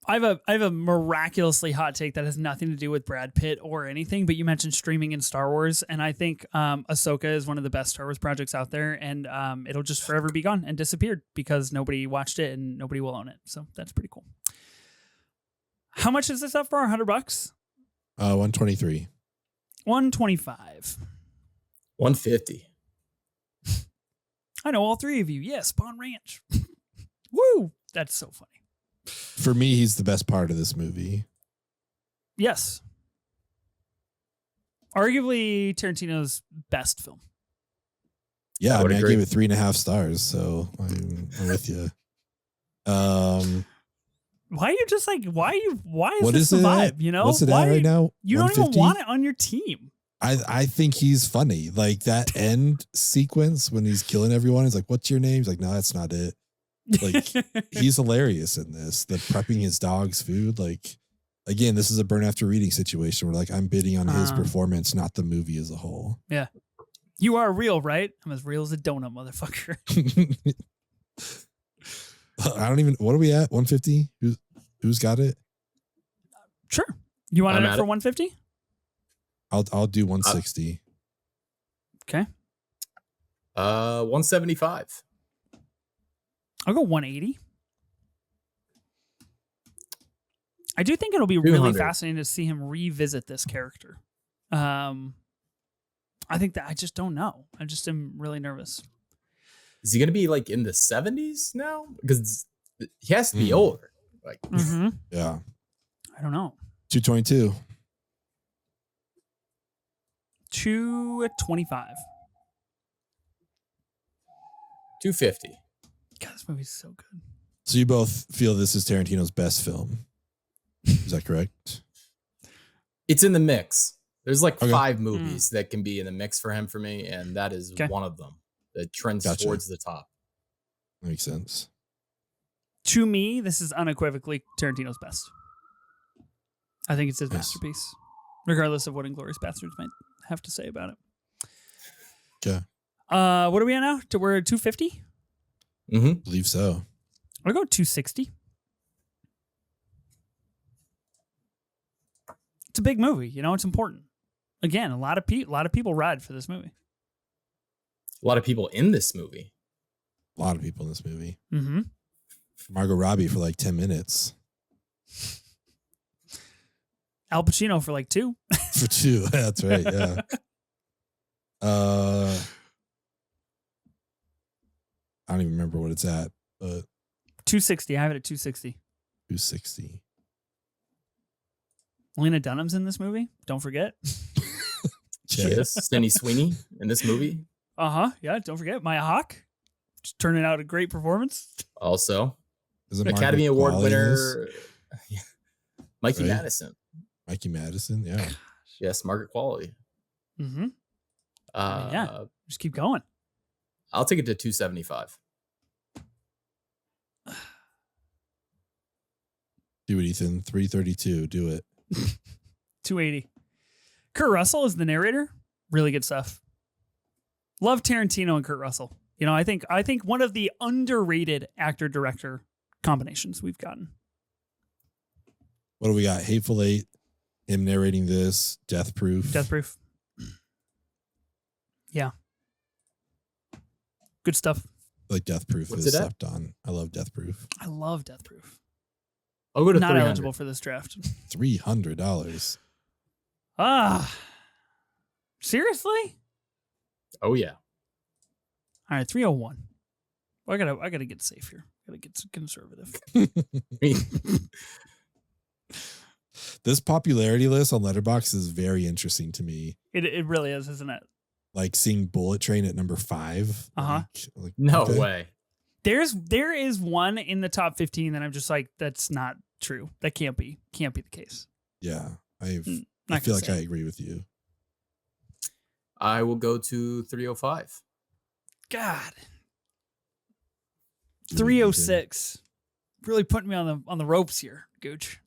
I have a miraculously hot take that has nothing to do with Brad Pitt or anything, but you mentioned streaming in Star Wars, and I think Ahsoka is one of the best Star Wars projects out there, and it'll just forever be gone and disappeared because nobody watched it and nobody will own it. So that's pretty cool. How much is this up for? $100? 123. 125. 150. I know all three of you. Yes, Spawn Ranch. Woo! That's so funny. For me, he's the best part of this movie. Yes. Arguably Tarantino's best film. Yeah, I gave it 3.5 stars, so I'm with you. Why are you just like, why is what this is the it vibe? at? You know? What's it at right now? You don't even want it on your team. I think he's funny. Like that end sequence when he's killing everyone. He's like, "What's your name?" He's like, "No, that's not it." Like he's hilarious in this. The prepping his dog's food. Like again, this is a burn after reading situation where like I'm bidding on his performance, not the movie as a whole. Yeah. You are real, right? I'm as real as a donut, motherfucker. I don't even. What are we at? 150. Who's got it? Sure. You want it for 150? I'll do 160. Okay. 175. I'll go 180. I do think it'll be really fascinating to see him revisit this character. I think that I just don't know. I just am really nervous. Is he going to be like in the 70s now? Because he has to be older. Like, yeah. I don't know. 222. 225. 250. God, this movie's so good. So you both feel this is Tarantino's best film. Is that correct? It's in the mix. There's like 5 movies that can be in the mix for him for me, and that is one of them that trends towards the top. Makes sense. To me, this is unequivocally Tarantino's best. I think it's his masterpiece, regardless of what Inglourious Basterds might have to say about it. Okay. What are we at now? We're at 250? Believe so. I'll go 260. It's a big movie, you know, it's important. Again, a lot of people ride for this movie. A lot of people in this movie. A lot of people in this movie. Mm-hmm. Margot Robbie for like 10 minutes. Al Pacino for like 2. For 2, that's right, yeah. I don't even remember what it's at, but 260. I have it at 260. 260. Lena Dunham's in this movie. Don't forget. Yes, Sydney Sweeney in this movie. Yeah, don't forget Maya Hawke. Just turning out a great performance. Also, an Academy Award winner, Mikey Madison. Mikey Madison, yeah. Yes, Margaret Qualley. Yeah, just keep going. I'll take it to 275. Do it, Ethan. 332. Do it. 280. Kurt Russell is the narrator. Really good stuff. Love Tarantino and Kurt Russell. You know, I think one of the underrated actor-director combinations we've gotten. What do we got? Hateful Eight, him narrating this, Death Proof. Death Proof. Yeah. Good stuff. Like Death Proof is slept on. I love Death Proof. I love Death Proof. I'll go to Not 300. eligible for this draft. $300. Ah, seriously? Oh yeah. All right, 301. I gotta get safe here. Gotta get conservative. This popularity list on Letterboxd is very interesting to me. It really is, isn't it? Like seeing Bullet Train at number 5. Uh-huh. Like, No okay. way. There is one in the top 15 that I'm just like, that's not true. That can't be the case. Yeah, I Not feel gonna like say I it. agree with you. I will go to 305. God, Do we 306. Really putting me on the ropes here, Gooch.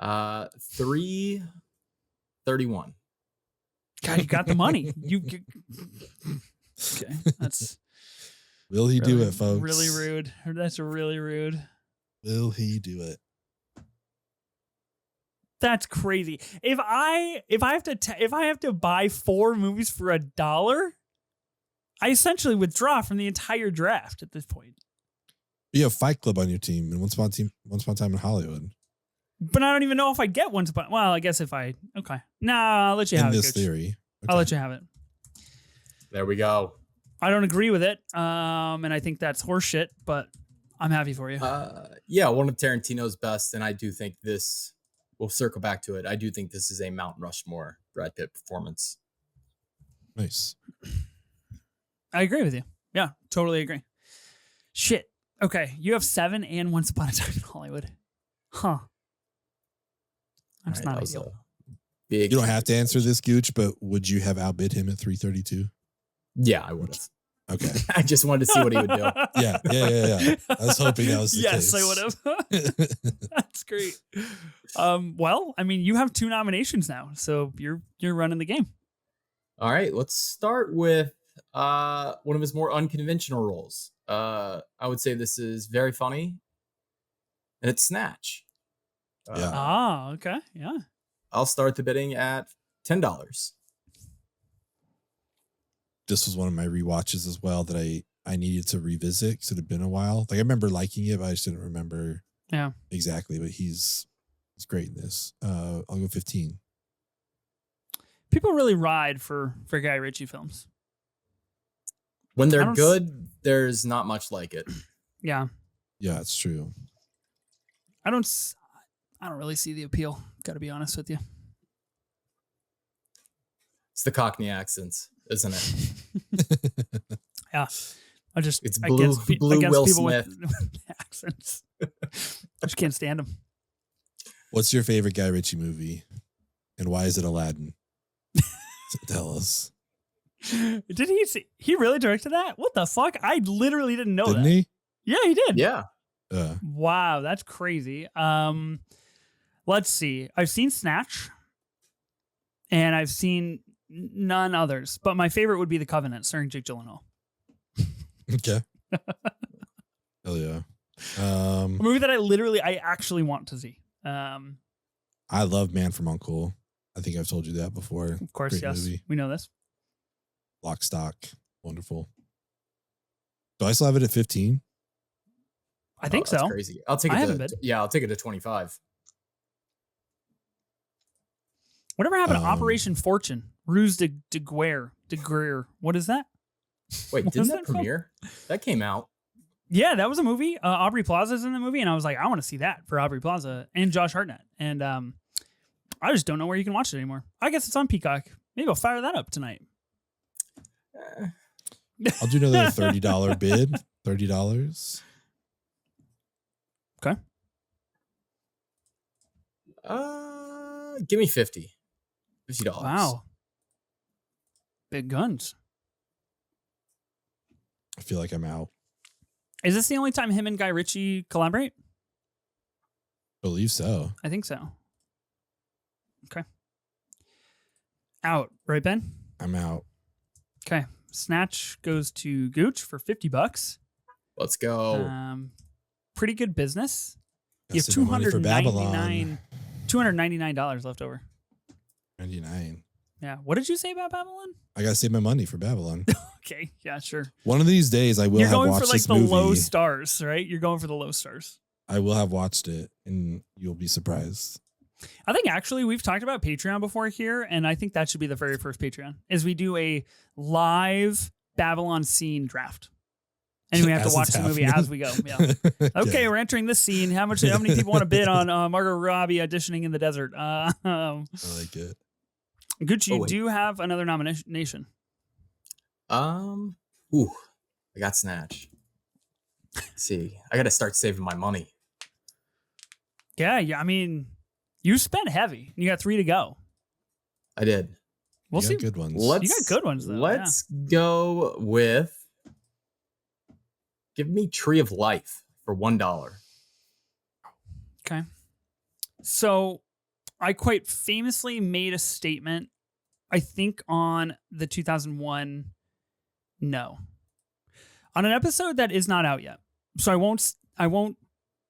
331. God, you got the money. Okay, that's Will he really, do it, folks? really rude. That's really rude. Will he do it? That's crazy. If I have to buy 4 movies for $1, I essentially withdraw from the entire draft at this point. You have Fight Club on your team and Once Upon a Time in Hollywood. But I don't even know if I get Once Upon. Well, I guess if I Nah, I'll let you In have this it. Gooch. theory. I'll Okay. let you have it. There we go. I don't agree with it, and I think that's horseshit. But I'm happy for you. Yeah, one of Tarantino's best, and I do think this. We'll circle back to it. I do think this is a Mount Rushmore Brad Pitt performance. Nice. I agree with you. Yeah, totally agree. Shit. Okay, you have 7 and Once Upon a Time in Hollywood. Huh. That's All right, not that was ideal. a big. You don't have to answer this, Gooch, but would you have outbid him at 332? Yeah, I would have. Okay. I just wanted to see what he would do. Yeah. I was hoping that was the Yes, case. I would have. That's great. Well, I mean, you have 2 nominations now, so you're running the game. All right, let's start with one of his more unconventional roles. I would say this is very funny, and it's Snatch. Yeah. Okay. Yeah. I'll start the bidding at $10. This was one of my rewatches as well that I needed to revisit because it had been a while. Like I remember liking it, but I just didn't remember exactly. But he's great in this. I'll go 15. People really ride for Guy Ritchie films. When I they're don't good, there's not much like it. Yeah. Yeah, it's true. I don't really see the appeal. Got to be honest with you. It's the Cockney accents, isn't it? Yeah. It's blue Will people Smith. with accents. I just can't stand them. What's your favorite Guy Ritchie movie, and why is it Aladdin? Tell us. Did he really directed that? What the fuck? I literally didn't know Didn't that. he? Yeah, he did. Yeah. Wow, that's crazy. Let's see. I've seen Snatch, and I've seen none others, but my favorite would be The Covenant, starring Jake Gyllenhaal. Okay. Hell yeah. A movie that I actually want to see. I love Man from U.N.C.L.E. I think I've told you that before. Of course, Great yes, movie. we know this. Lock, Stock, wonderful. Do I still have it at 15? I think that's so. crazy. I'll take I it haven't to, bid. yeah, I'll take it to 25. Whatever happened to Operation Fortune? Ruse de Guerre. What is that? Wait, What didn't was that that from? premiere? That came out. Yeah, that was a movie. Aubrey Plaza's in the movie, and I was like, I want to see that for Aubrey Plaza and Josh Hartnett. And I just don't know where you can watch it anymore. I guess it's on Peacock. Maybe I'll fire that up tonight. I'll do another $30 bid. $30. Okay. Give me $50. $50. Wow. Big guns. I feel like I'm out. Is this the only time him and Guy Ritchie collaborate? Believe so. I think so. Okay. Out, right, Ben? I'm out. Okay. Snatch goes to Gooch for $50. Let's go. Pretty good business. Gotta You have save my money for Babylon. $299 left over. 99. Yeah. What did you say about Babylon? I gotta save my money for Babylon. Okay. Yeah, sure. One of these days, I will You're have going watched for like this the movie. low stars, right? You're going for the low stars. I will have watched it, and you'll be surprised. I think actually we've talked about Patreon before here, and I think that should be the very first Patreon, is we do a live Babylon scene draft. And we have to watch the movie as we go. Yeah. Okay, we're entering this scene. How many people want to bid on Margot Robbie auditioning in the desert? I like it. Gooch, you do have another nomination. I got Snatch. Let's see, I got to start saving my money. Yeah. I mean, you spent heavy. You got 3 to go. I did. We'll see. Good ones. You got good ones, though. Let's go with. Give me Tree of Life for $1. Okay. So I quite famously made a statement, I think on the 2001 No. On an episode that is not out yet. So I won't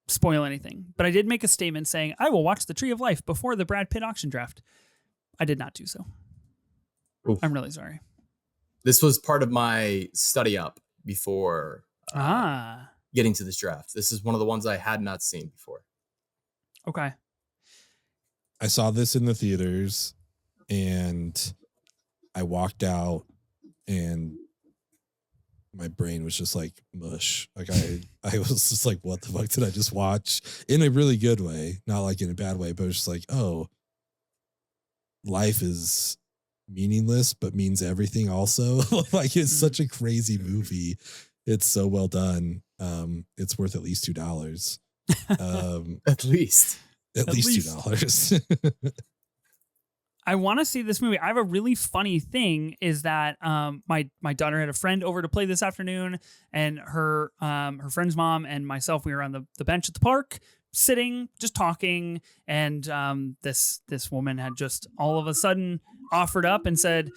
spoil anything, but I did make a statement saying I will watch The Tree of Life before the Brad Pitt auction draft. I did not do so. Oof. I'm really sorry. This was part of my study up before getting to this draft. This is one of the ones I had not seen before. Okay. I saw this in the theaters, and I walked out, and my brain was just like mush. Like I was just like, what the fuck did I just watch? In a really good way, not like in a bad way, but it was just like, oh, life is meaningless, but means everything also. Like, it's such a crazy movie. It's so well done. It's worth at least $2. At least $2. I want to see this movie. I have a really funny thing is that my daughter had a friend over to play this afternoon, and her friend's mom and myself, we were on the bench at the park sitting, just talking, and this woman had just all of a sudden offered up and said,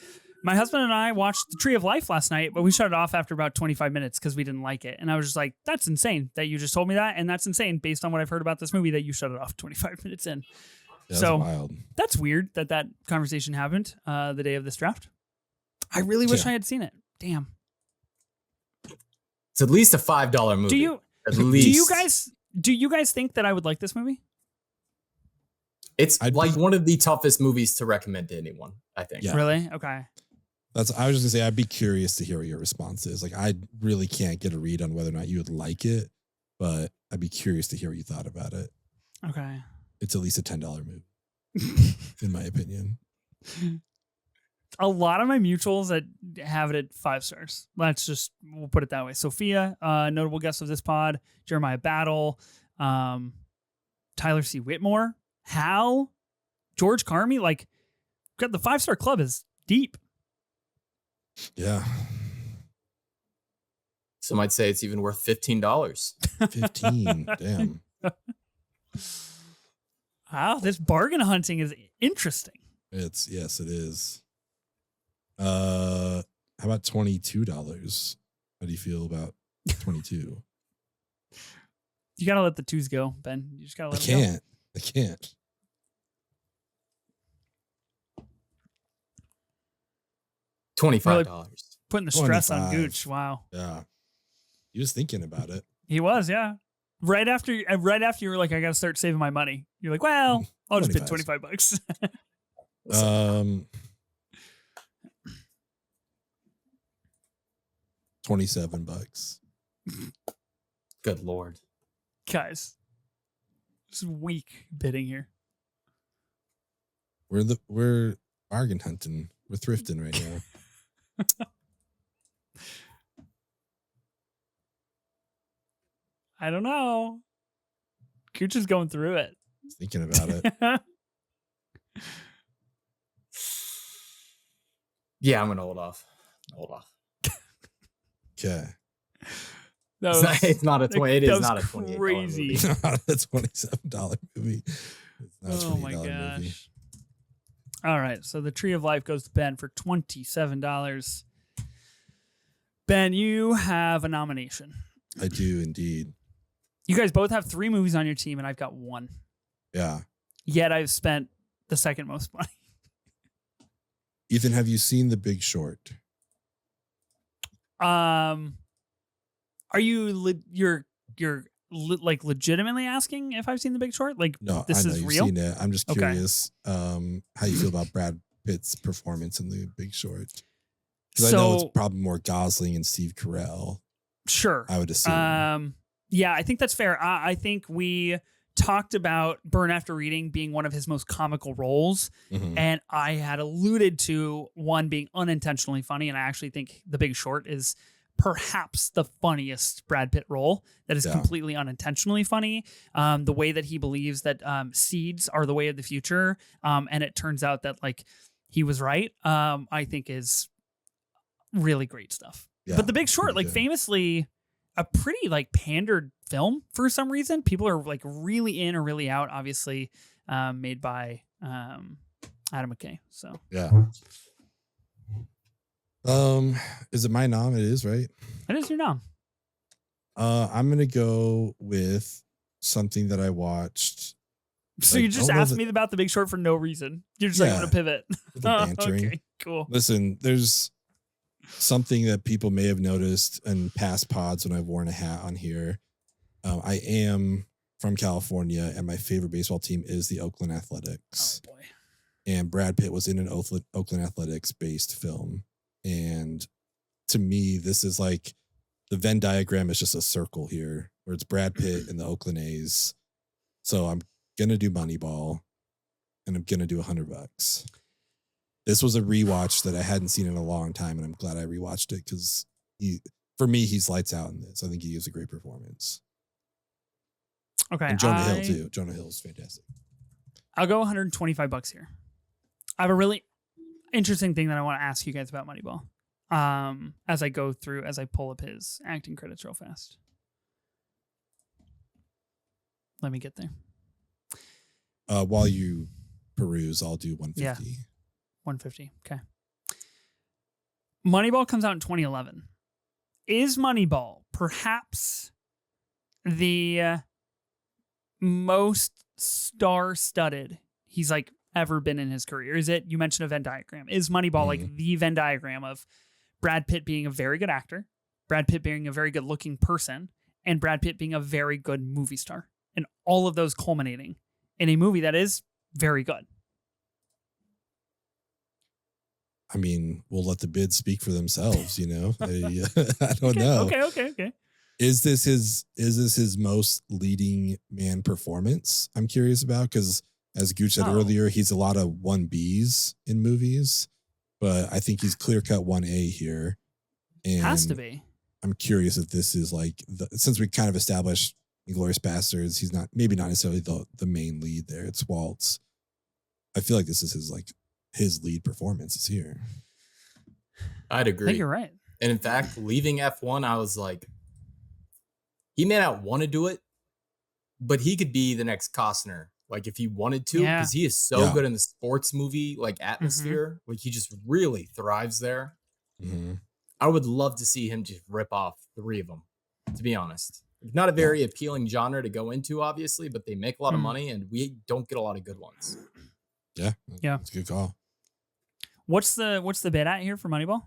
my husband and I watched The Tree of Life last night, but we shut it off after about 25 minutes because we didn't like it. And I was just like, that's insane that you just told me that. And that's insane based on what I've heard about this movie that you shut it off 25 minutes in. That's so wild. That's weird that conversation happened the day of this draft. I really wish I had seen it. Damn. It's at least a $5 movie. Do you guys think that I would like this movie? It's one of the toughest movies to recommend to anyone, I think. Yeah. Really? Okay. I was just gonna say, I'd be curious to hear what your response is. Like, I really can't get a read on whether or not you would like it, but I'd be curious to hear what you thought about it. Okay. It's at least a $10 movie, in my opinion. A lot of my mutuals that have it at 5 stars. We'll put it that way. Sophia, notable guest of this pod, Jeremiah Battle, Tyler C. Whitmore, Hal, George Carmi. Like, the 5-star club is deep. Yeah. Some might say it's even worth $15. 15. Damn. Wow, this bargain hunting is interesting. Yes, it is. How about $22? How do you feel about 22? You gotta let the 2s go, Ben. You just gotta let them go. I can't. $25. Really putting the stress on Gooch. Wow. Yeah. He was thinking about it. He was, yeah. Right after you were like, I gotta start saving my money. You're like, well, I'll just bid $25. $27. Good Lord. Guys. This is weak bidding here. We're bargain hunting. We're thrifting right now. I don't know. Gooch is going through it. Thinking about it. Yeah, I'm gonna hold off. Okay. It's not a $20. It is not a $28 crazy. movie. Not a $27 movie. It's not a $28 my gosh. movie. All right, so The Tree of Life goes to Ben for $27. Ben, you have a nomination. I do indeed. You guys both have 3 movies on your team, and I've got 1. Yeah. Yet I've spent the second most money. Ethan, have you seen The Big Short? Are you you're legitimately asking if I've seen The Big Short? Like, No, this I know is you've real? seen it. I'm just Okay. curious how you feel about Brad Pitt's performance in The Big Short. Because I know it's probably more Gosling and Steve Carell. Sure. I would assume. Yeah, I think that's fair. I think we talked about Burn After Reading being one of his most comical roles. Mhm. And I had alluded to one being unintentionally funny. And I actually think The Big Short is perhaps the funniest Brad Pitt role that is completely unintentionally funny. The way that he believes that seeds are the way of the future. And it turns out that like he was right. I think is really great stuff. Yeah, but The Big Short, like good. famously a pretty like pandered film for some reason. People are like really in or really out, obviously made by Adam McKay. So yeah. Is it my nom? It is, right? It is your nom. I'm gonna go with something that I watched. So you just asked me about The Big Short for no reason. You're just like, I'm gonna pivot. Bantering. Okay, cool. Listen, there's something that people may have noticed in past pods when I've worn a hat on here. I am from California, and my favorite baseball team is the Oakland Athletics. Oh boy! And Brad Pitt was in an Oakland Athletics based film, and to me, this is like the Venn diagram is just a circle here, where it's Brad Pitt and the Oakland A's. So I'm gonna do Moneyball, and I'm gonna do $100. This was a rewatch that I hadn't seen in a long time, and I'm glad I rewatched it because for me, he's lights out in this. I think he gives a great performance. Okay, and Jonah Hill too. Jonah Hill's fantastic. I'll go $125 here. I have a really interesting thing that I want to ask you guys about Moneyball. As I pull up his acting credits real fast. Let me get there. While you peruse, I'll do 150. Yeah. 150. Okay. Moneyball comes out in 2011. Is Moneyball perhaps the most star-studded he's like ever been in his career? Is it, you mentioned a Venn diagram. Is Moneyball like the Venn diagram of Brad Pitt being a very good actor, Brad Pitt being a very good looking person, and Brad Pitt being a very good movie star, and all of those culminating in a movie that is very good? I mean, we'll let the bids speak for themselves, you know. I don't know. Okay. Is this his most leading man performance? I'm curious about, because as Gooch said earlier, he's a lot of 1Bs in movies, but I think he's clear cut 1A here. And has to be. I'm curious if this is like since we kind of established Inglourious Bastards, he's maybe not necessarily the main lead there. It's Waltz. I feel like this is his lead performance is here. I'd agree. I think you're right. And in fact, leaving F1, I was like, he may not want to do it, but he could be the next Costner. Like if he wanted to, because he is so good in the sports movie, like atmosphere. Like he just really thrives there. Mm-hmm. I would love to see him just rip off 3 of them, to be honest. Not a very appealing genre to go into, obviously, but they make a lot of money and we don't get a lot of good ones. Yeah. That's a good call. What's the bid at here for Moneyball?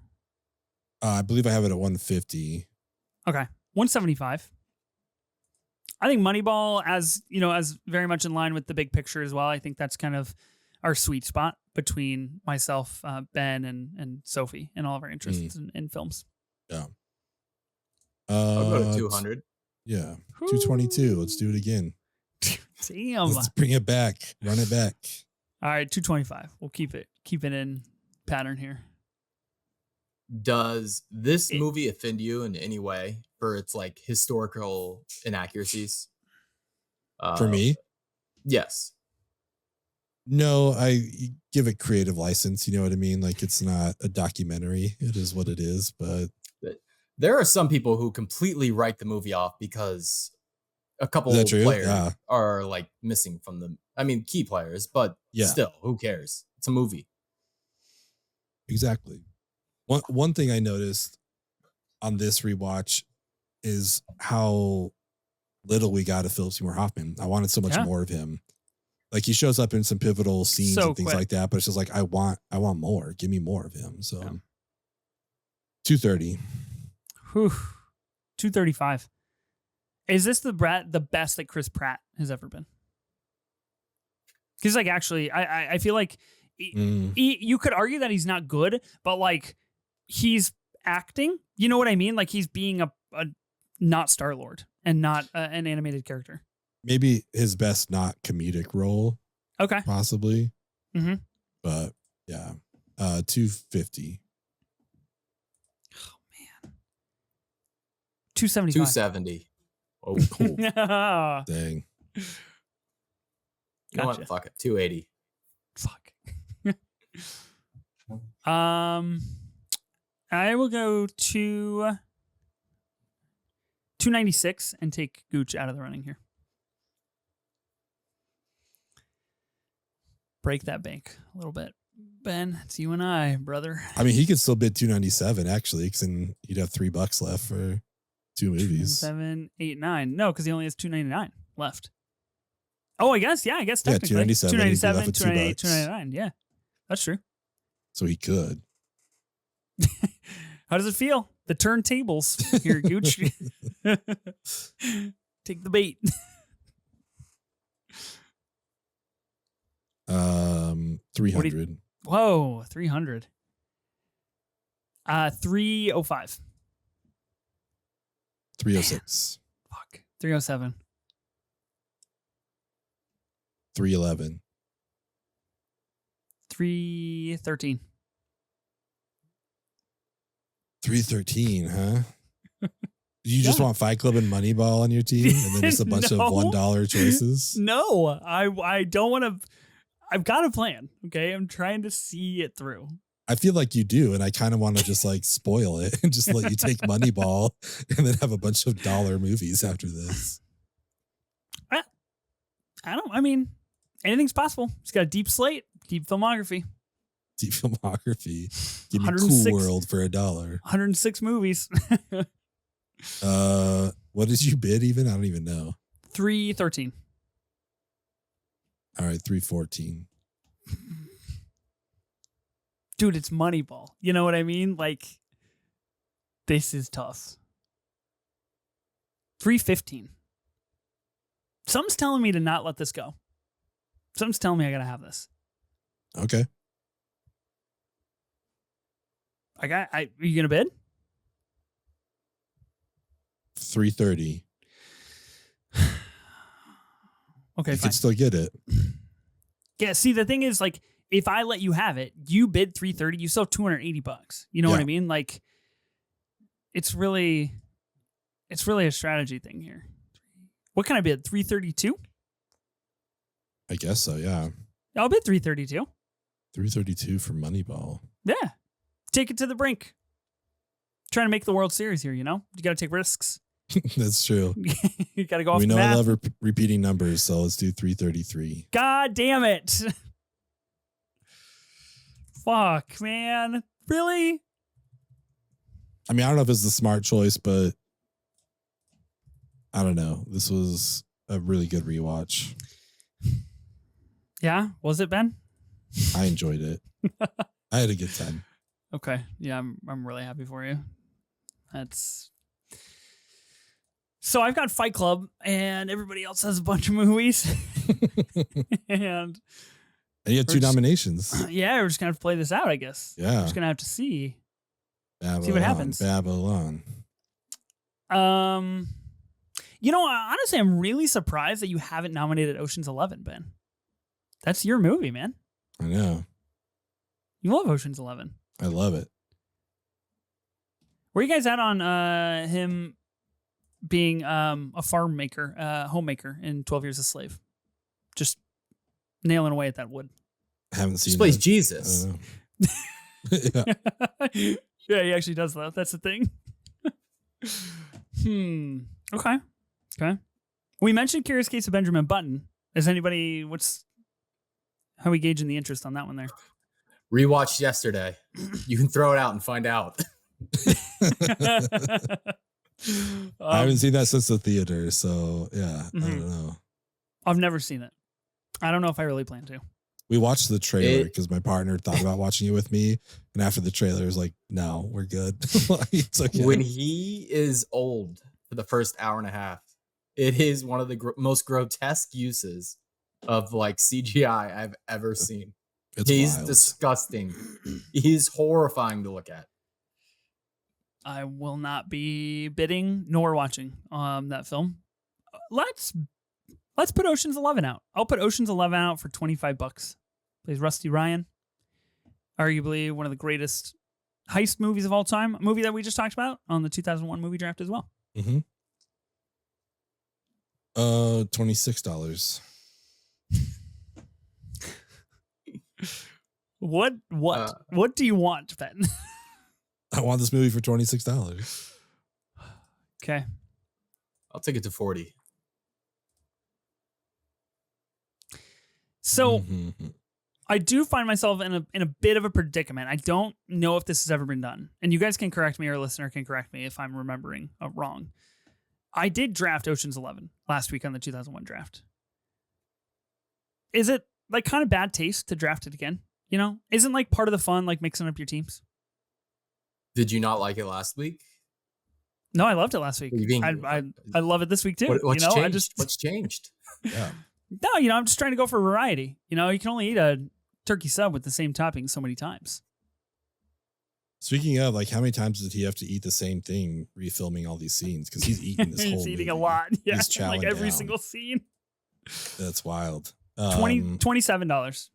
I believe I have it at 150. Okay. 175. I think Moneyball, as very much in line with the big picture as well. I think that's kind of our sweet spot between myself, Ben, and Sophie, and all of our interests in films. Yeah. I'll go to 200. Yeah. 222. Let's do it again. Damn. Let's bring it back. Run it back. All right, 225. We'll keep it in pattern here. Does this movie offend you in any way for its like historical inaccuracies? For me? Yes. No, I give it creative license. You know what I mean? Like it's not a documentary. It is what it is. But there are some people who completely write the movie off because a couple of players are like missing from them. I mean, key players, but still, who cares? It's a movie. Exactly. One thing I noticed on this rewatch is how little we got of Philip Seymour Hoffman. I wanted so much more of him. Like he shows up in some pivotal scenes and things like that, but it's just like I want more. Give me more of him. So 230. Whew. 235. Is this the best that Chris Pratt has ever been? Because like actually, I feel like you could argue that he's not good, but like he's acting. You know what I mean? Like he's being a not Star-Lord and not an animated character. Maybe his best not comedic role. Okay. Possibly. Mm-hmm. But yeah. 250. Oh man. 275. 270. Oh, cool. Dang. You know what? Fuck it. 280. Fuck. I will go to 296 and take Gooch out of the running here. Break that bank a little bit. Ben, it's you and I, brother. I mean, he could still bid 297 actually, because then you'd have $3 left for 2 movies. 7, 8, 9. No, because he only has 299 left. Oh, I guess technically. Yeah, 297. 297, 298, 299. Yeah, that's true. So he could. How does it feel? The turntables here, Gooch. Take the bait. 300. Whoa, 300. 305. 306. Fuck. 307. 311. 313. 313, huh? You just want Fight Club and Moneyball on your team, and then just a bunch of $1 choices? No, I don't want to. I've got a plan. Okay, I'm trying to see it through. I feel like you do, and I kind of want to just like spoil it and just let you take Moneyball and then have a bunch of dollar movies after this. I mean, anything's possible. It's got a deep slate, deep filmography. Deep filmography. Give me Cool World for $1. 106 movies. What did you bid even? I don't even know. 313. All right, 314. Dude, it's Moneyball. You know what I mean? Like, this is tough. 315. Something's telling me to not let this go. Something's telling me I gotta have this. Okay. Are you gonna bid? 330. Okay, you fine. can still get it. Yeah, see, the thing is, like, if I let you have it, you bid 330, you still have $280. You know what I mean? Like, it's really a strategy thing here. What can I bid? 332? I guess so, yeah. I'll bid 332. 332 for Moneyball. Yeah. Take it to the brink. Trying to make the World Series here, you know? You got to take risks. That's true. You got to go off we the know math. I love repeating numbers, so let's do 333. God damn it. Fuck, man. Really? I mean, I don't know if it's the smart choice, but I don't know. This was a really good rewatch. Yeah? Was it, Ben? I enjoyed it. I had a good time. Okay. Yeah, I'm really happy for you. So I've got Fight Club, and everybody else has a bunch of movies. and you had 2 nominations. Yeah, we're just gonna have to play this out, I guess. Yeah. We're just gonna have to see See what happens. Babylon. You know, honestly, I'm really surprised that you haven't nominated Ocean's 11, Ben. That's your movie, man. I know. You love Ocean's 11. I love it. Where are you guys at on him being a farm maker, homemaker in 12 Years a Slave? Just nailing away at that wood. I haven't seen He plays it. Jesus. Yeah. Yeah, he actually does though. That's the thing. Okay. We mentioned Curious Case of Benjamin Button. Is anybody how are we gauging the interest on that one there? Rewatched yesterday. You can throw it out and find out. I haven't seen that since the theater, so yeah, I don't know. I've never seen it. I don't know if I really plan to. We watched the trailer because my partner thought about watching it with me, and after the trailer, it was like, "No, we're good." It's okay. When he is old for the first hour and a half, It is one of the most grotesque uses of like CGI I've ever seen. He's wild. disgusting. He's horrifying to look at. I will not be bidding nor watching that film. Let's put Ocean's 11 out. I'll put Ocean's 11 out for $25. Plays Rusty Ryan, arguably one of the greatest heist movies of all time. A movie that we just talked about on the 2001 movie draft as well. Mm-hmm. $26. What do you want, Ben? I want this movie for $26. Okay. I'll take it to 40. So I do find myself in a bit of a predicament. I don't know if this has ever been done. And you guys can correct me, or a listener can correct me if I'm remembering wrong. I did draft Ocean's 11 last week on the 2001 draft. Is it like kind of bad taste to draft it again? You know, isn't like part of the fun like mixing up your teams? Did you not like it last week? No, I loved it last week. I love it this week too. What's you know, changed? What's changed? Yeah. No, you know, I'm just trying to go for variety. You know, you can only eat a turkey sub with the same topping so many times. Speaking of, like, how many times did he have to eat the same thing refilming all these scenes? Because he's eating this whole He's eating movie. a lot. Yeah, He's chowing like every down. single scene. That's wild. $27.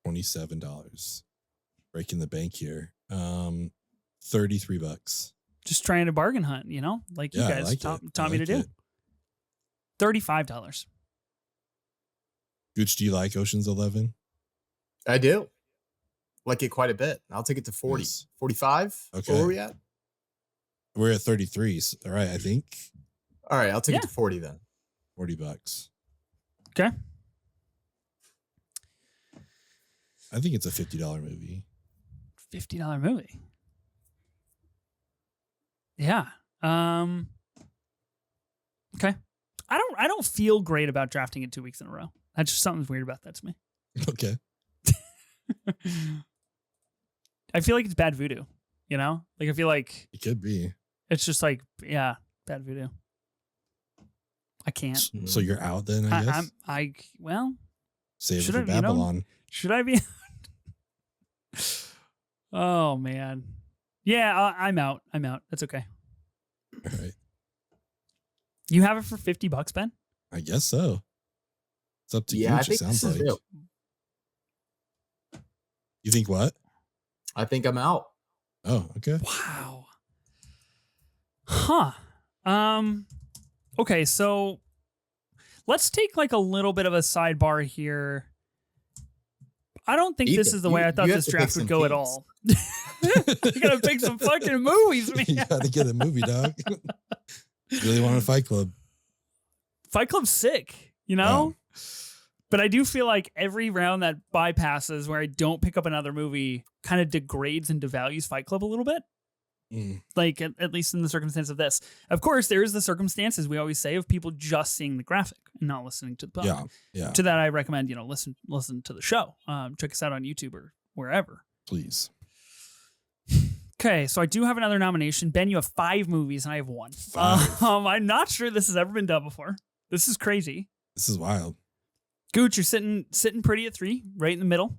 $27. Breaking the bank here. $33. Just trying to bargain hunt, you know, like you guys taught me to do. $35. Gooch, do you like Ocean's 11? I do. Like it quite a bit. I'll take it to 40. Nice. 45? Okay. Where are we at? We're at 33. All right, I think. All right, I'll take it to 40 then. $40. Okay. I think it's a $50 movie. $50 movie. Yeah. Okay. I don't feel great about drafting it 2 weeks in a row. That's just something's weird about that to me. Okay. I feel like it's bad voodoo, you know? Like I feel like It could be. it's just like, yeah, bad voodoo. I can't. So you're out then, I guess? Well, Save it should for I- you know- Babylon. should I be? Oh man. Yeah, I'm out. That's okay. All right. You have it for $50, Ben? I guess so. It's up to Yeah, I Gooch, it think sounds this is like. it. You think what? I think I'm out. Oh, okay. Wow. Huh. Okay, so let's take like a little bit of a sidebar here. I don't think this Ethan, is the way I thought you have this to draft pick would some go at teams. all. You gotta pick some fucking movies, You man. gotta get a movie, dog. Really want a Fight Club. Fight Club's sick, you know? But I do feel like every round that bypasses where I don't pick up another movie kind of degrades and devalues Fight Club a little bit. Like, at least in the circumstance of this. Of course, there is the circumstances we always say of people just seeing the graphic and not listening to the book. Yeah. To that, I recommend, listen to the show. Check us out on YouTube or wherever. Please. Okay, so I do have another nomination. Ben, you have 5 movies and I have 1. 5. I'm not sure this has ever been done before. This is crazy. This is wild. Gooch, you're sitting pretty at 3, right in the middle.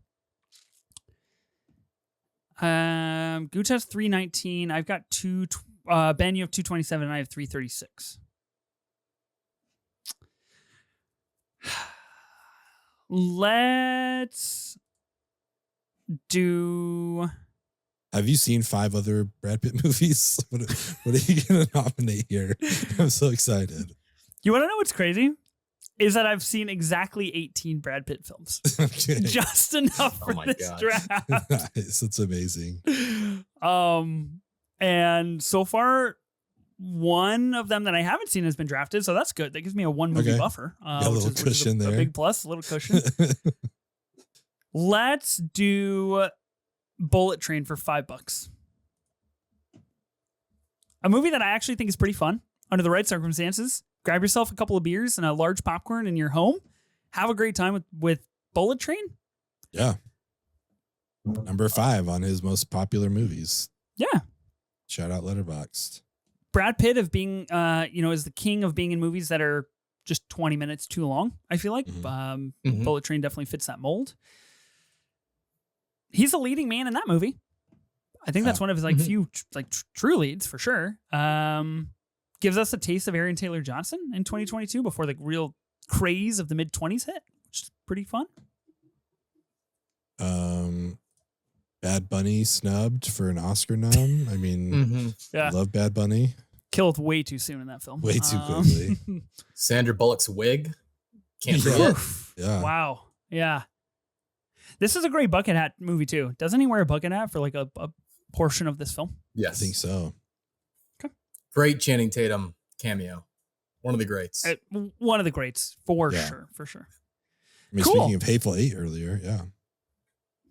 Gooch has 319. I've got 2. Ben, you have 227, and I have 336. Let's do. Have you seen 5 other Brad Pitt movies? What are you gonna nominate here? I'm so excited. You want to know what's crazy? Is that I've seen exactly 18 Brad Pitt films. Okay. Just enough for my this God. draft. Nice. It's amazing. And so far, one of them that I haven't seen has been drafted, so that's good. That gives me a 1 movie Okay. buffer. Got a little which is cushion a there. big plus, a little cushion. Let's do Bullet Train for $5. A movie that I actually think is pretty fun under the right circumstances. Grab yourself a couple of beers and a large popcorn in your home. Have a great time with Bullet Train. Yeah. Number 5 on his most popular movies. Yeah. Shout out Letterboxd. Brad Pitt of being, is the king of being in movies that are just 20 minutes too long, I feel like. Bullet Train definitely fits that mold. He's a leading man in that movie. I think that's one of his few true leads for sure. Gives us a taste of Aaron Taylor Johnson in 2022 before the real craze of the mid-20s hit, which is pretty fun. Bad Bunny snubbed for an Oscar nom. I mean, I love Bad Bunny. Killed way too soon in that film. Way too quickly. Sandra Bullock's wig. Can't forget. Yeah. Wow. Yeah. This is a great bucket hat movie too. Doesn't he wear a bucket hat for like a portion of this film? Yes. I think so. Okay. Great Channing Tatum cameo. One of the greats. One of the greats for sure. For sure. I mean, speaking of Hateful Eight earlier, yeah.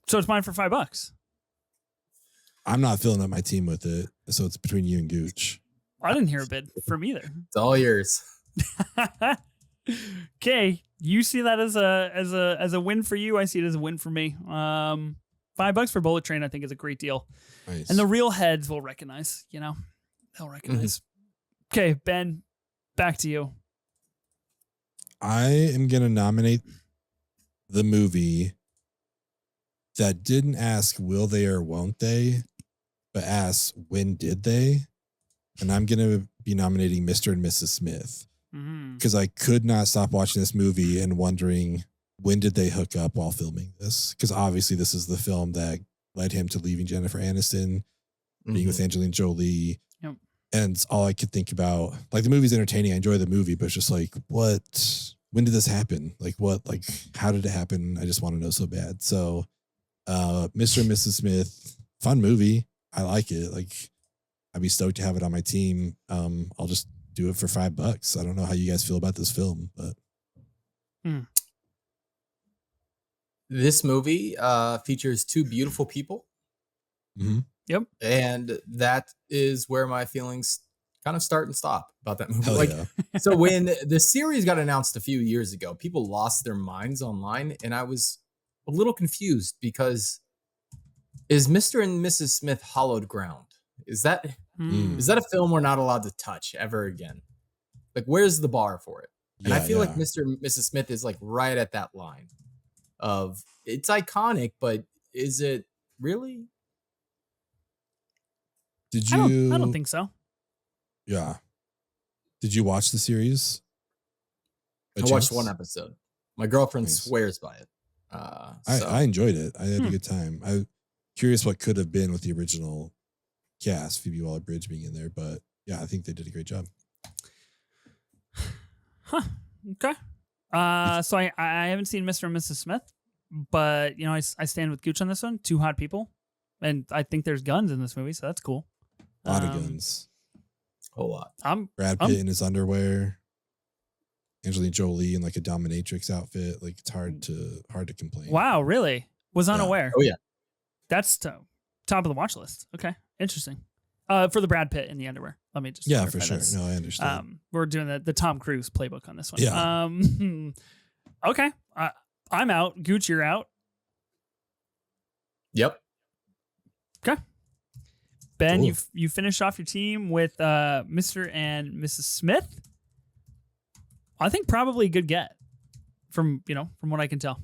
So it's mine for $5. I'm not filling up my team with it, so it's between you and Gooch. I didn't hear a bid from either. It's all yours. Okay, you see that as a win for you. I see it as a win for me. $5 for Bullet Train, I think, is a great deal. Nice. And the real heads will recognize. They'll recognize. Okay, Ben, back to you. I am gonna nominate the movie that didn't ask will they or won't they, but asks when did they. And I'm going to be nominating Mr. and Mrs. Smith because I could not stop watching this movie and wondering when did they hook up while filming this? Because obviously this is the film that led him to leaving Jennifer Aniston, being with Angelina Jolie. Yep. And it's all I could think about. Like, the movie's entertaining. I enjoy the movie, but it's just like, when did this happen? How did it happen? I just want to know so bad. So Mr. and Mrs. Smith, fun movie. I like it. I'd be stoked to have it on my team. I'll just do it for $5. I don't know how you guys feel about this film, but this movie features two beautiful people. Yep. And that is where my feelings kind of start and stop about that movie. Hell yeah. So when the series got announced a few years ago, people lost their minds online, and I was a little confused because is Mr. and Mrs. Smith hallowed ground? Is that a film we're not allowed to touch ever again? Where's the bar for it? And I feel like Mr. and Mrs. Smith is right at that line of it's iconic, but is it really? Did you? I don't think so. Yeah. Did you watch the series? I watched one episode. My girlfriend swears by it. I enjoyed it. I had a good time. I'm curious what could have been with the original cast, Phoebe Waller-Bridge being in there, but yeah, I think they did a great job. Huh. Okay. So I haven't seen Mr. and Mrs. Smith, but I stand with Gooch on this one. Two hot people, and I think there's guns in this movie, so that's cool. A lot of guns. A whole lot. Brad Pitt in his underwear. Angelina Jolie in a dominatrix outfit. It's hard to complain. Wow, really? Was unaware. Oh yeah. That's top of the watch list. Okay, interesting. For the Brad Pitt in the underwear. Let me just for sure. No, I understand. We're doing the Tom Cruise playbook on this one. Yeah. Okay. I'm out. Gooch, you're out. Yep. Okay. Ben, Cool. you finished off your team with Mr. and Mrs. Smith. I think probably a good get from what I can tell.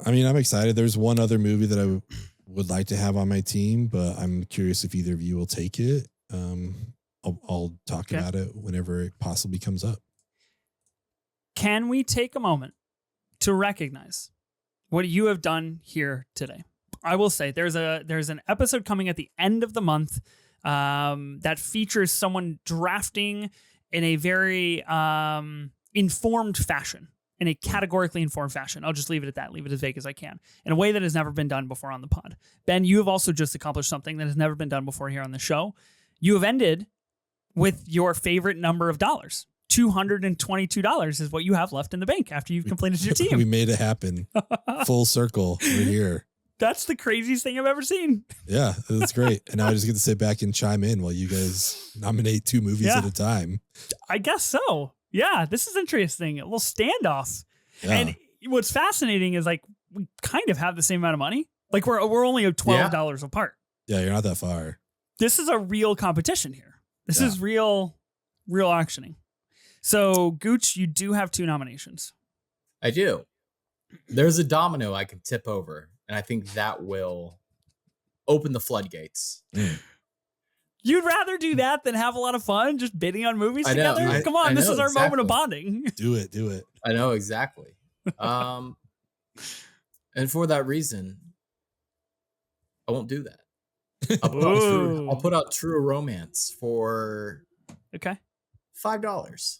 I mean, I'm excited. There's one other movie that I would like to have on my team, but I'm curious if either of you will take it. I'll talk about it whenever it possibly comes up. Can we take a moment to recognize what you have done here today? I will say there's an episode coming at the end of the month that features someone drafting in a very informed fashion, in a categorically informed fashion. I'll just leave it at that. Leave it as vague as I can, in a way that has never been done before on the pod. Ben, you have also just accomplished something that has never been done before here on the show. You have ended with your favorite number of dollars. $222 is what you have left in the bank after you've completed your team. We made it happen. Full circle. We're here. That's the craziest thing I've ever seen. Yeah, that's great. And now I just get to sit back and chime in while you guys nominate two movies at a time. I guess so. Yeah, this is interesting. A little standoff. Yeah. And what's fascinating is we kind of have the same amount of money. We're only $12 apart. Yeah, you're not that far. This is a real competition here. This Yeah. is real auctioning. So, Gooch, you do have 2 nominations. I do. There's a domino I can tip over, and I think that will open the floodgates. You'd rather do that than have a lot of fun just bidding on movies I know. together? Come on, I this know, is our moment of exactly. bonding. Do it. I know exactly. And for that reason, I won't do that. I'll put out True Romance for Okay. $5.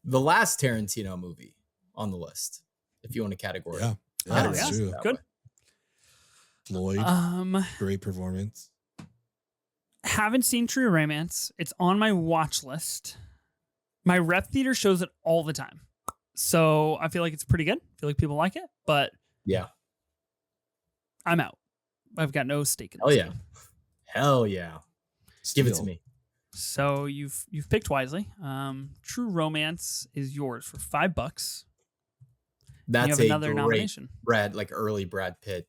The last Tarantino movie on the list, if you want a category. Yeah, Oh, that's yeah. true. Good. Floyd, great performance. Haven't seen True Romance. It's on my watch list. My rep theater shows it all the time. So I feel like it's pretty good. I feel like people like it, but Yeah. I'm out. I've got no stake in Hell this yeah. game. Hell yeah. Give it to Steal. me. So you've picked wisely. True Romance is yours for $5. That's you have a another great nomination. early Brad Pitt